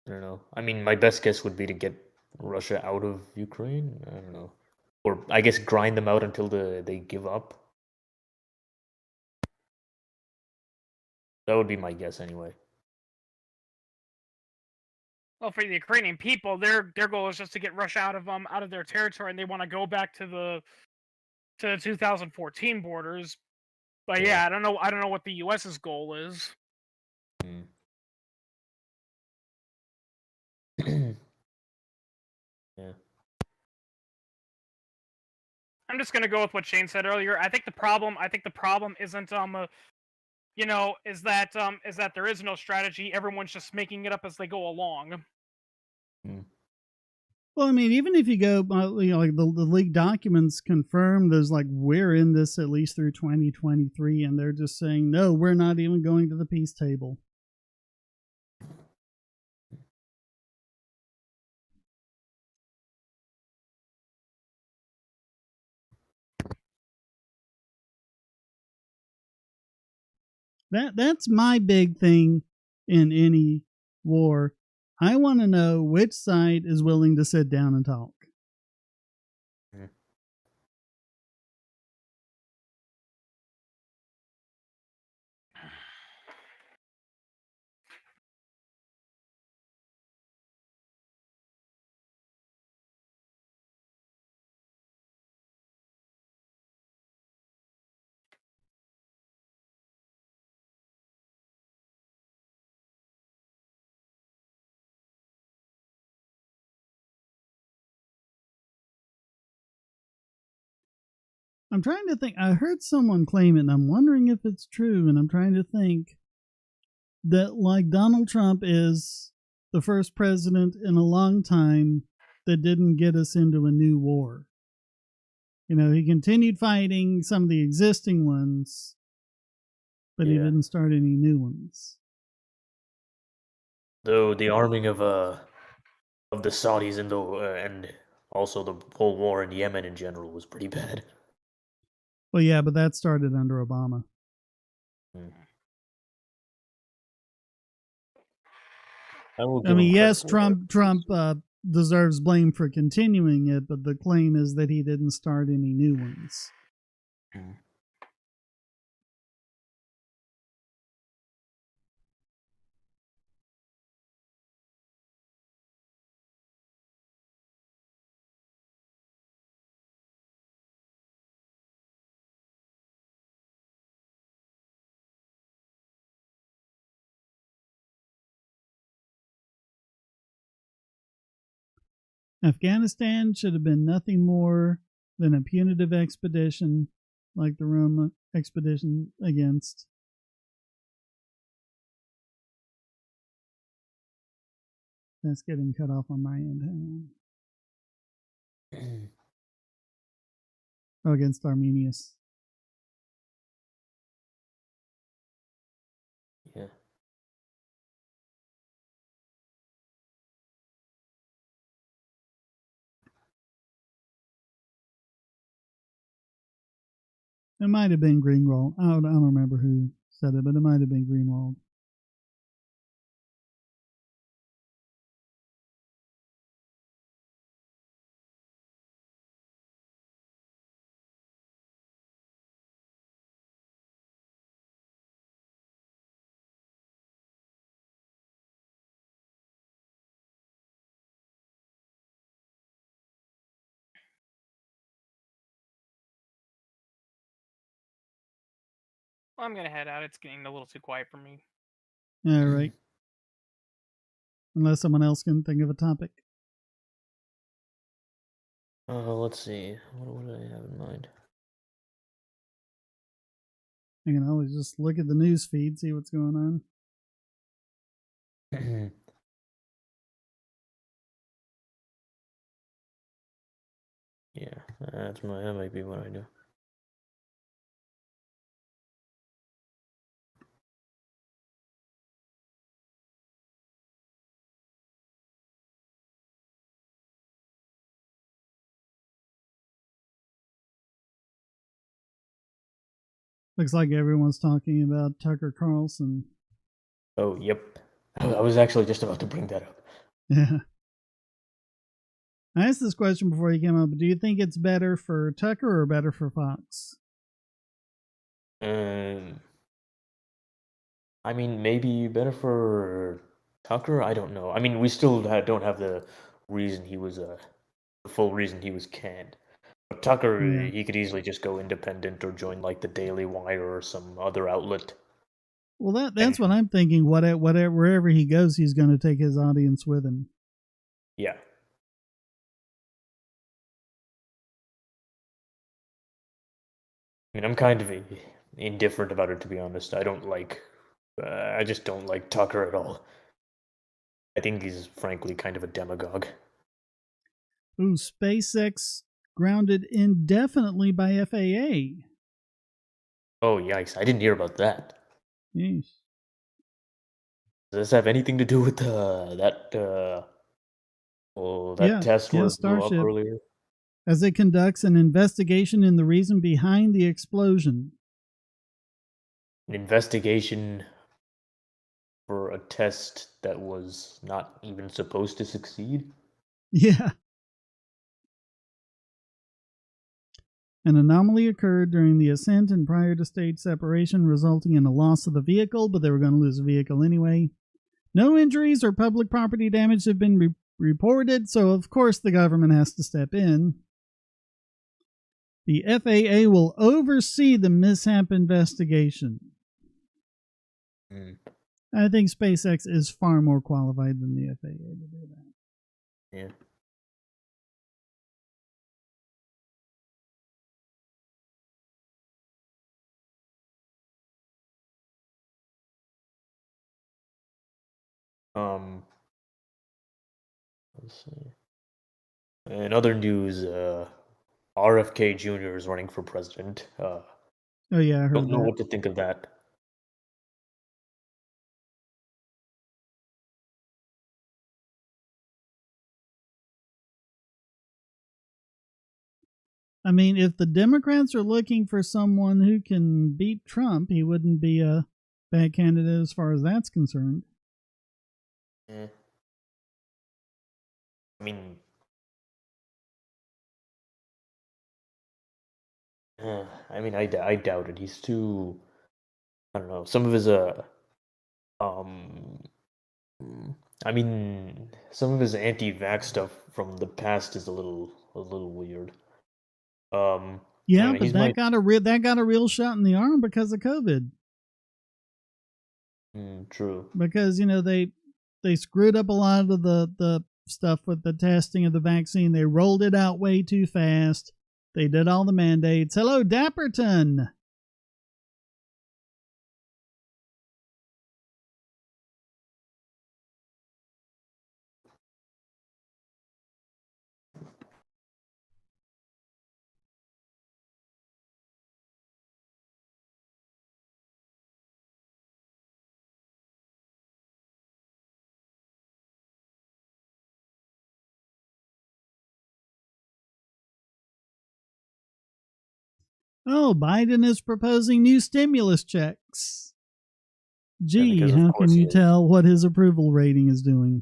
I don't know. I mean, my best guess would be to get Russia out of Ukraine. I don't know. Or I guess grind them out until they give up. That would be my guess anyway. Well, for the Ukrainian people, their goal is just to get Russia out of their territory, and they want to go back to the 2014 borders. But yeah, I don't know what the U.S.'s goal is. Yeah. I'm just gonna go with what Shane said earlier. I think the problem isn't is that there is no strategy. Everyone's just making it up as they go along. Well, I mean, even if you go, like the leaked documents confirm there's like, we're in this at least through 2023, and they're just saying, no, we're not even going to the peace table. That's my big thing in any war. I want to know which side is willing to sit down and talk. I'm trying to think. I heard someone claim it, and I'm wondering if it's true. And I'm trying to think that, like, Donald Trump is the first president in a long time that didn't get us into a new war. You know, he continued fighting some of the existing ones, but he didn't start any new ones. Though the arming of the Saudis and also the whole war in Yemen in general was pretty bad. Well, yeah, but that started under Obama. I mean, yes, Trump deserves blame for continuing it, but the claim is that he didn't start any new ones. Afghanistan should have been nothing more than a punitive expedition like the Rome expedition against. That's getting cut off on my end. Hang on. Oh, against Armenius. Yeah. It might have been Greenwald. I don't remember who said it, but it might have been Greenwald. I'm gonna head out. It's getting a little too quiet for me. All right. Unless someone else can think of a topic. Let's see. What do I have in mind? I can always just look at the news feed, see what's going on. Yeah, that might be what I do. Looks like everyone's talking about Tucker Carlson. Oh, yep. I was actually just about to bring that up. Yeah. I asked this question before you came up, but do you think it's better for Tucker or better for Fox? I mean, maybe better for Tucker. I don't know. I mean, we still don't have the reason he was the full reason he was canned. But Tucker, he could easily just go independent or join like the Daily Wire or some other outlet. Well, that's what I'm thinking. Wherever he goes, he's going to take his audience with him. Yeah. I mean, I'm kind of indifferent about it, to be honest. I just don't like Tucker at all. I think he's frankly kind of a demagogue. Ooh, SpaceX grounded indefinitely by FAA. Oh, yikes. I didn't hear about that. Yeesh. Does this have anything to do with that test where it blew up Starship, earlier? as it conducts an investigation in the reason behind the explosion. An investigation for a test that was not even supposed to succeed? Yeah. An anomaly occurred during the ascent and prior to stage separation, resulting in a loss of the vehicle, but they were going to lose the vehicle anyway. No injuries or public property damage have been reported, so of course the government has to step in. The FAA will oversee the mishap investigation. I think SpaceX is far more qualified than the FAA to do that. Yeah. Let's see. In other news, RFK Jr. is running for president. Oh yeah, I heard Don't know that. what to think of that. I mean, if the Democrats are looking for someone who can beat Trump, he wouldn't be a bad candidate as far as that's concerned. I mean, I doubt it. He's too. I don't know. Some of his I mean, some of his anti-vax stuff from the past is a little weird. Yeah, I mean, but that got a real shot in the arm because of COVID. True. Because they screwed up a lot of the stuff with the testing of the vaccine. They rolled it out way too fast. They did all the mandates. Hello, Dapperton. Oh, Biden is proposing new stimulus checks. Gee, how can you tell what his approval rating is doing?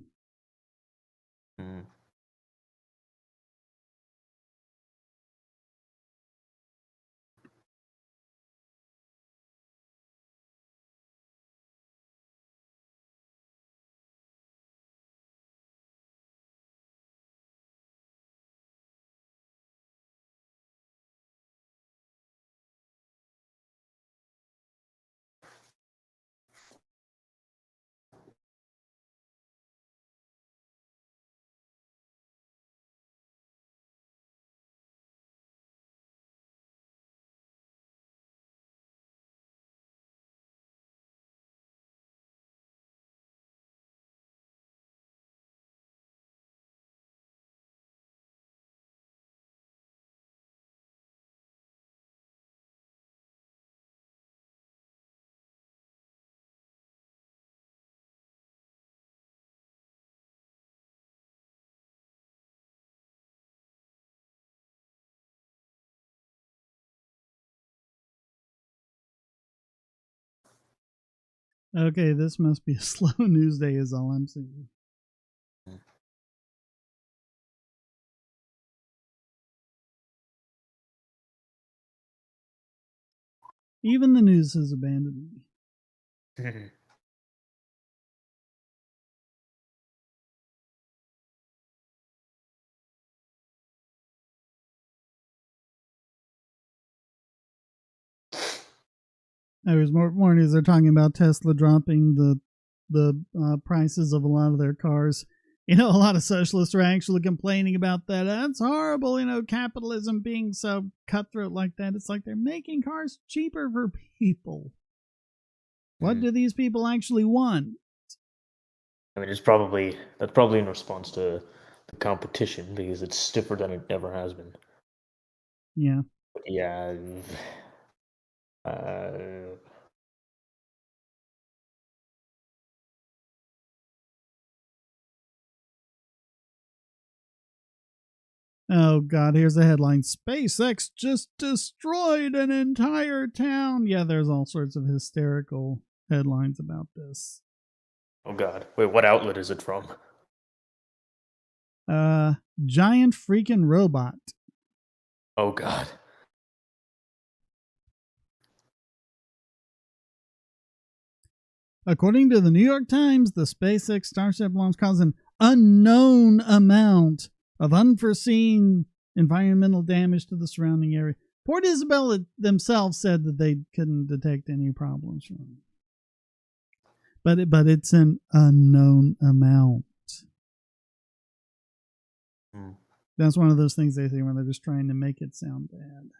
Okay, this must be a slow news day is all I'm seeing. Even the news has abandoned me. There's more news. They're talking about Tesla dropping the prices of a lot of their cars. A lot of socialists are actually complaining about that. That's horrible, capitalism being so cutthroat like that. It's like they're making cars cheaper for people. What do these people actually want? I mean, that's probably in response to the competition because it's stiffer than it ever has been. Yeah. But yeah, uh, Oh God, here's the headline: SpaceX just destroyed an entire town. Yeah, there's all sorts of hysterical headlines about this. oh God, wait, what outlet is it from? Giant freaking robot. Oh God. According to the New York Times, the SpaceX Starship launch caused an unknown amount of unforeseen environmental damage to the surrounding area. Port Isabel themselves said that they couldn't detect any problems from it. But it's an unknown amount. That's one of those things they say when they're just trying to make it sound bad.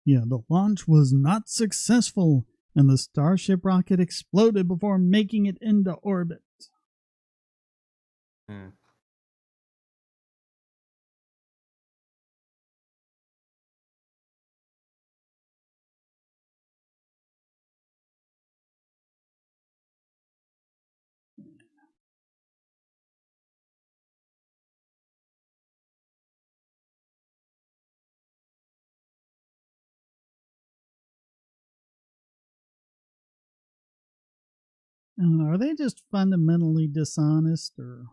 Yeah, the launch was not successful, and the Starship rocket exploded before making it into orbit. Are they just fundamentally dishonest, or?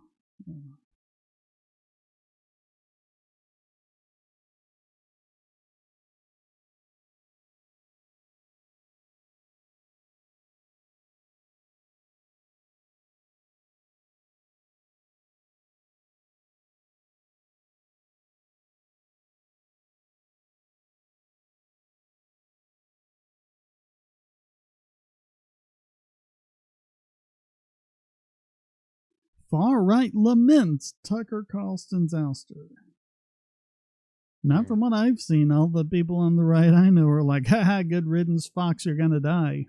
Far right laments Tucker Carlson's ouster. Not from what I've seen. All the people on the right I know are like, haha, good riddance, Fox, you're gonna die.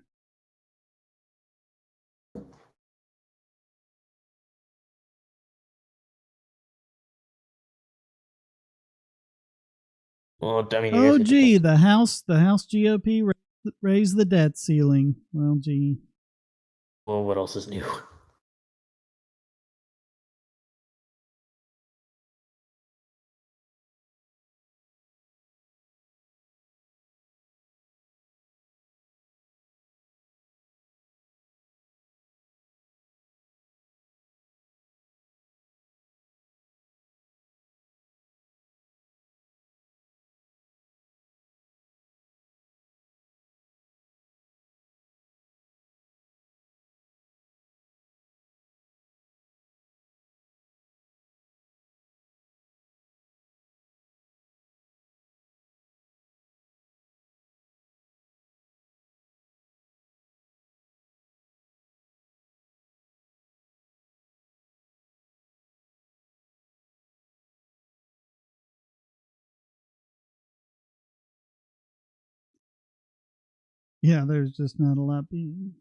Well, I mean, Oh, gee, the House GOP raised the debt ceiling. Well, gee. Well, what else is new? Yeah, there's just not a lot being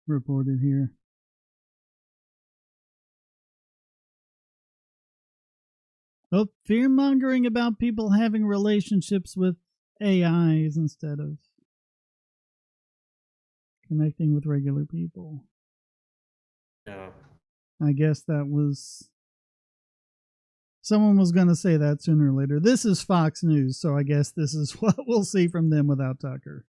reported here. Oh, fear mongering about people having relationships with AIs instead of connecting with regular people. Yeah. I guess that was. Someone was going to say that sooner or later. This is Fox News, so I guess this is what we'll see from them without Tucker.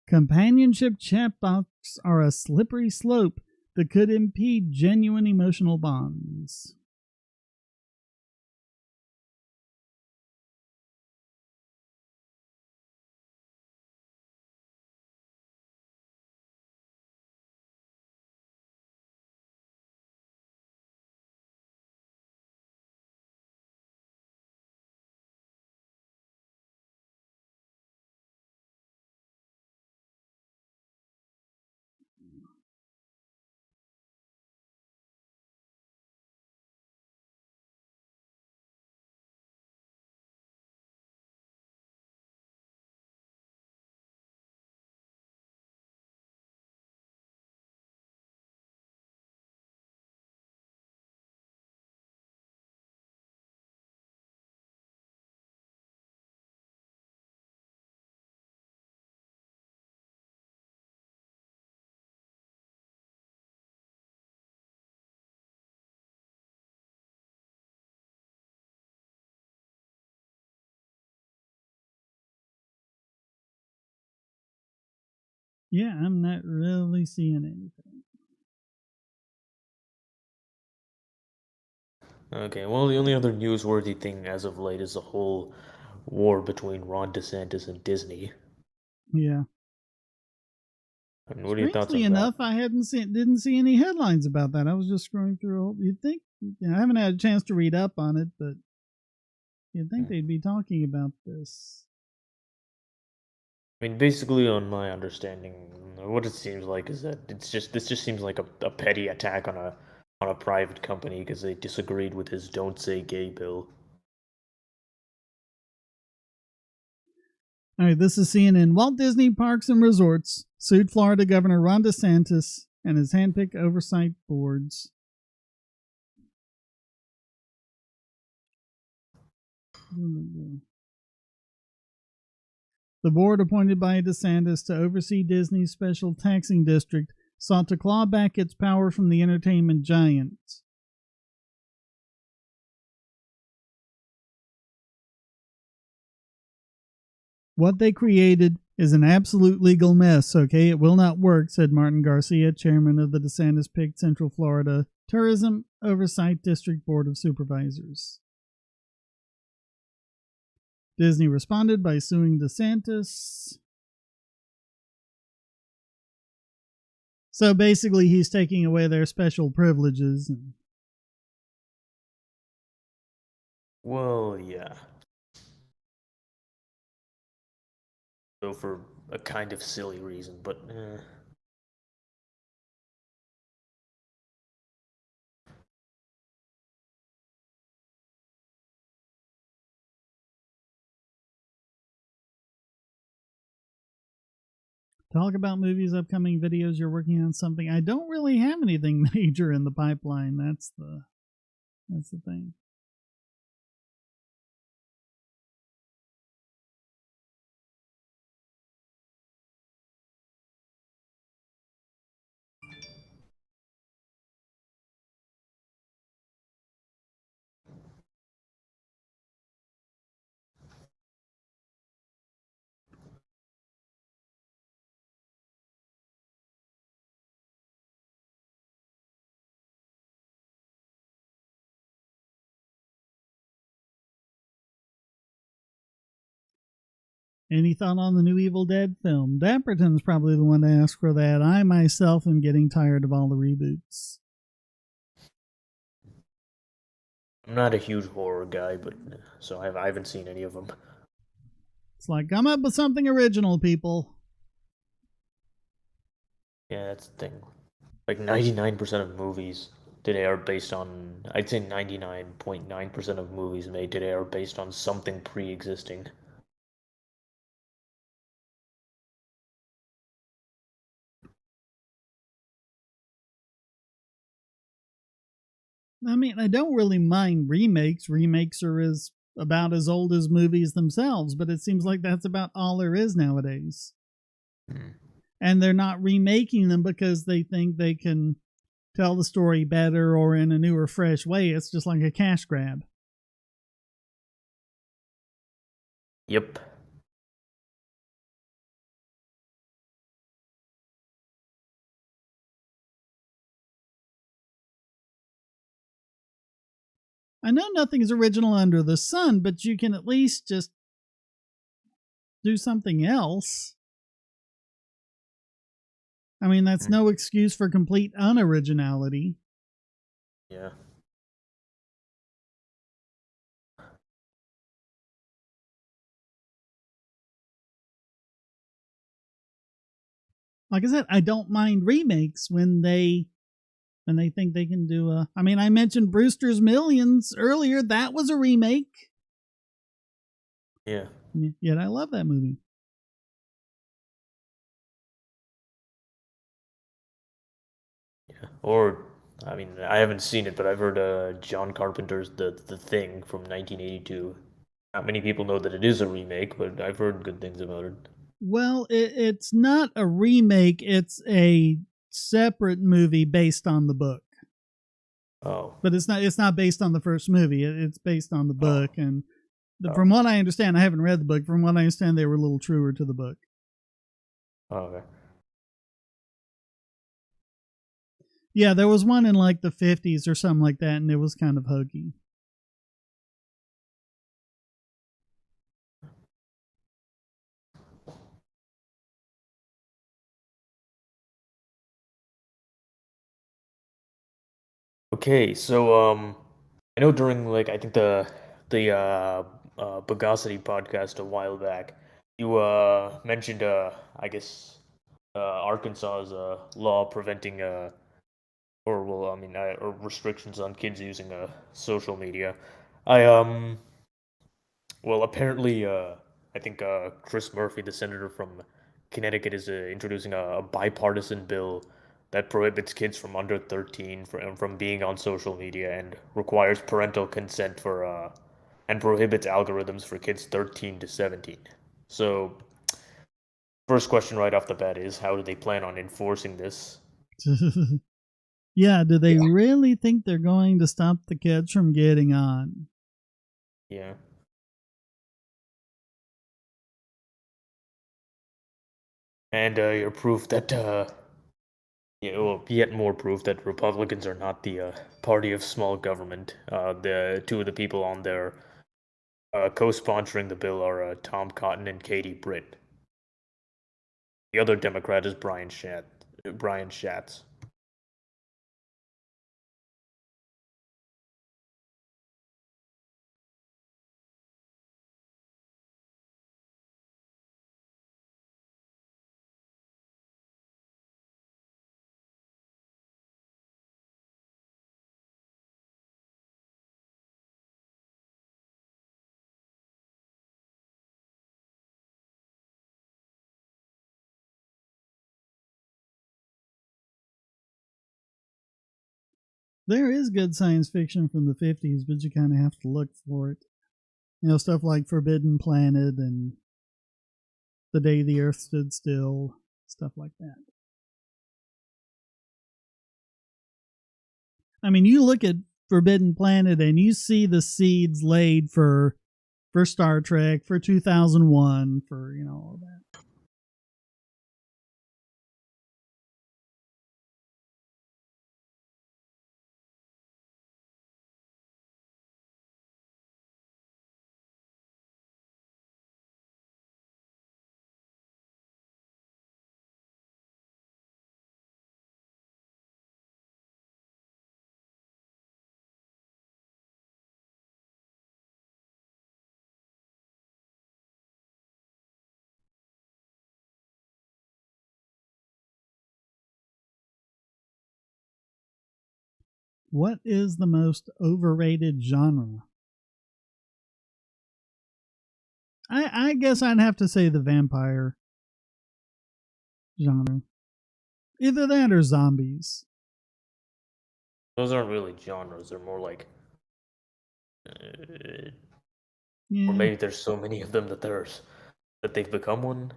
Companionship chatbots are a slippery slope that could impede genuine emotional bonds. Yeah, I'm not really seeing anything. Okay, well, the only other newsworthy thing as of late is the whole war between Ron DeSantis and Disney. Yeah. I mean, what are your thoughts Strangely on that? enough, I didn't see any headlines about that. I was just scrolling through. You'd think, I haven't had a chance to read up on it, but you'd think they'd be talking about this. I mean, basically, on my understanding, what it seems like is that this just seems like a petty attack on a private company because they disagreed with his "Don't Say Gay" bill. All right, this is CNN. Walt Disney Parks and Resorts sued Florida Governor Ron DeSantis and his handpicked oversight boards. The board appointed by DeSantis to oversee Disney's special taxing district sought to claw back its power from the entertainment giants. What they created is an absolute legal mess, okay? It will not work, said Martin Garcia, chairman of the DeSantis-picked Central Florida Tourism Oversight District Board of Supervisors. Disney responded by suing DeSantis. So basically, he's taking away their special privileges. Well, yeah. So for a kind of silly reason, but Talk about movies, upcoming videos, you're working on something. I don't really have anything major in the pipeline. That's the thing. Any thought on the new Evil Dead film? Dapperton's probably the one to ask for that. I myself am getting tired of all the reboots. I'm not a huge horror guy, but so I haven't seen any of them. It's like, come up with something original, people. Yeah, that's the thing. Like 99% of movies today are based on, I'd say 99.9% of movies made today are based on something pre-existing. I mean, I don't really mind remakes. Remakes are about as old as movies themselves, but it seems like that's about all there is nowadays. And they're not remaking them because they think they can tell the story better or in a new or fresh way. It's just like a cash grab. Yep. I know nothing's original under the sun, but you can at least just do something else. I mean, that's no excuse for complete unoriginality. Yeah. Like I said, I don't mind remakes when they think they can do a. I mean, I mentioned Brewster's Millions earlier. That was a remake. Yeah. Yet I love that movie. Yeah. Or, I mean, I haven't seen it, but I've heard John Carpenter's The Thing from 1982. Not many people know that it is a remake, but I've heard good things about it. Well, it's not a remake. It's a separate movie based on the book. Oh. But it's not based on the first movie. It's based on the book. And from what I understand, I haven't read the book. From what I understand, they were a little truer to the book. Oh, okay. Yeah, there was one in like the 50s or something like that, and it was kind of hokey. Okay, so I know during like I think the Bogosity podcast a while back, you mentioned I guess Arkansas's law preventing or well I mean or restrictions on kids using social media. I well apparently I think Chris Murphy, the senator from Connecticut, is introducing a bipartisan bill that prohibits kids from under 13 from being on social media and requires parental consent for and prohibits algorithms for kids 13 to 17. So, first question right off the bat is how do they plan on enforcing this? Yeah, do they Yeah. really think they're going to stop the kids from getting on? Yeah. And your proof that yeah, well, yet more proof that Republicans are not the party of small government. The two of the people on there co-sponsoring the bill are Tom Cotton and Katie Britt. The other Democrat is Brian Schatz. There is good science fiction from the 50s, but you kind of have to look for it. Stuff like Forbidden Planet and The Day the Earth Stood Still, stuff like that. I mean, you look at Forbidden Planet and you see the seeds laid for Star Trek, for 2001, for all that. What is the most overrated genre? I guess I'd have to say the vampire genre. Either that or zombies. Those aren't really genres. They're more like, or Yeah, maybe there's so many of them that they've become one.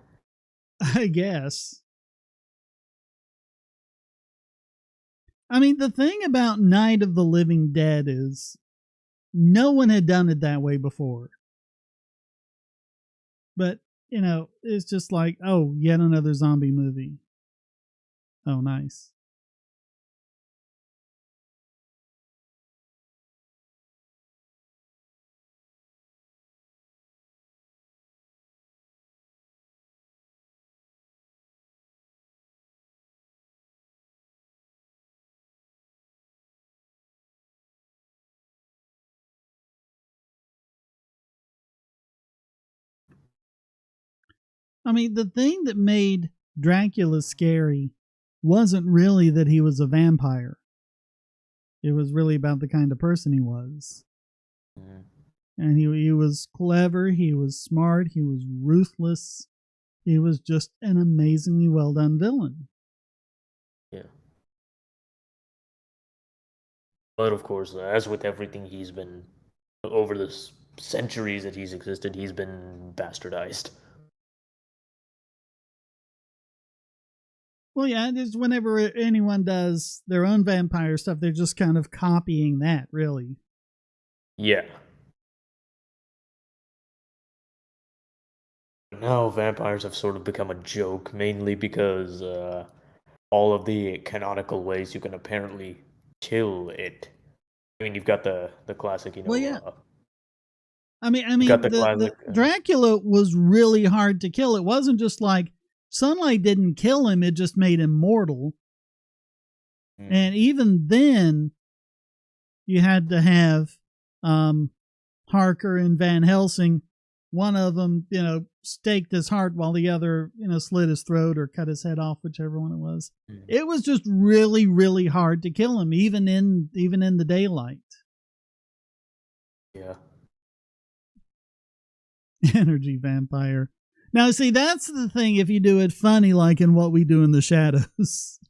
I guess. I mean, the thing about Night of the Living Dead is no one had done it that way before. But, it's just like, oh, yet another zombie movie. Oh, nice. I mean, the thing that made Dracula scary wasn't really that he was a vampire. It was really about the kind of person he was. Mm-hmm. And he was clever, he was smart, he was ruthless. He was just an amazingly well done villain. Yeah. But of course, as with everything, he's been over the centuries that he's existed, he's been bastardized. Well, yeah, just whenever anyone does their own vampire stuff, they're just kind of copying that, really. Yeah. Now vampires have sort of become a joke, mainly because all of the canonical ways you can apparently kill it. I mean, you've got the classic, Well, yeah. I got mean, the classic. Dracula was really hard to kill. It wasn't just like sunlight didn't kill him; it just made him mortal. And even then, you had to have Harker and Van Helsing. One of them, staked his heart while the other, slit his throat or cut his head off, whichever one it was. It was just really, really hard to kill him, even in the daylight. Yeah. Energy vampire. Now, see, that's the thing. If you do it funny, like in What We Do in the Shadows,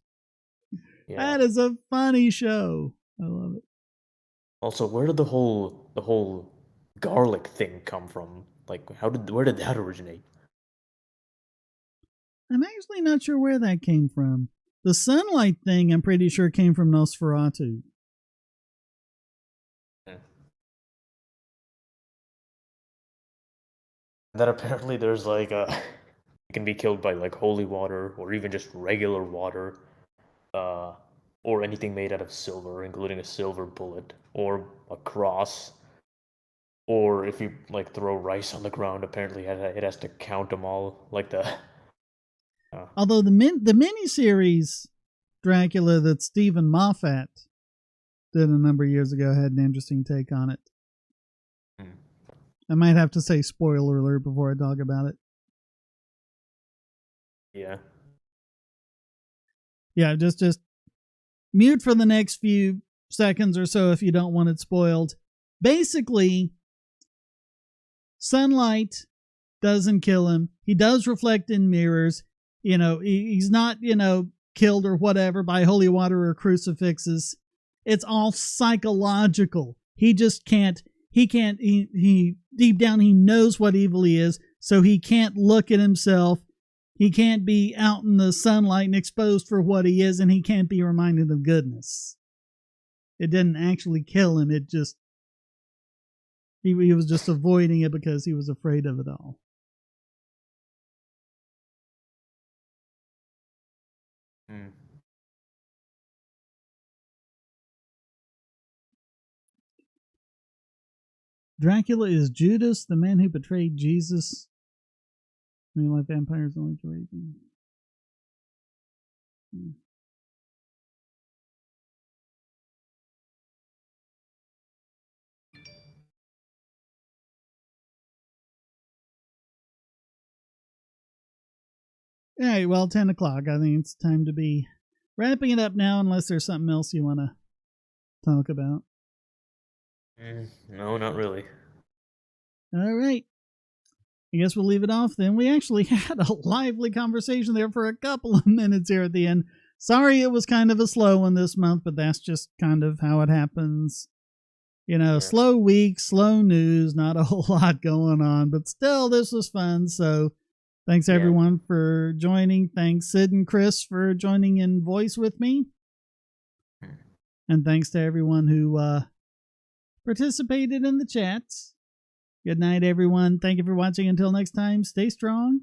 that is a funny show. I love it. Also, where did the whole garlic thing come from? Like, where did that originate? I'm actually not sure where that came from. The sunlight thing, I'm pretty sure, came from Nosferatu. That apparently there's like you can be killed by like holy water or even just regular water, or anything made out of silver, including a silver bullet or a cross. Or if you like throw rice on the ground, apparently it has to count them all, like the. Although the miniseries Dracula that Stephen Moffat did a number of years ago had an interesting take on it. I might have to say spoiler alert before I talk about it. Yeah. Yeah, just mute for the next few seconds or so if you don't want it spoiled. Basically, sunlight doesn't kill him. He does reflect in mirrors. He's not, killed or whatever by holy water or crucifixes. It's all psychological. He just can't. He deep down, he knows what evil he is, so he can't look at himself. He can't be out in the sunlight and exposed for what he is, and he can't be reminded of goodness. It didn't actually kill him. It just, he was just avoiding it because he was afraid of it all. Dracula is Judas, the man who betrayed Jesus. Real life vampires only to raging. All right, well, 10 o'clock. I think it's time to be wrapping it up now, unless there's something else you want to talk about. No, not really. All right. I guess we'll leave it off then. We actually had a lively conversation there for a couple of minutes here at the end. Sorry it was kind of a slow one this month, but that's just kind of how it happens. Slow week, slow news, not a whole lot going on, but still, this was fun. So thanks everyone for joining. Thanks Sid and Chris for joining in voice with me. And thanks to everyone who participated in the chats. Good night, everyone. Thank you for watching. Until next time, stay strong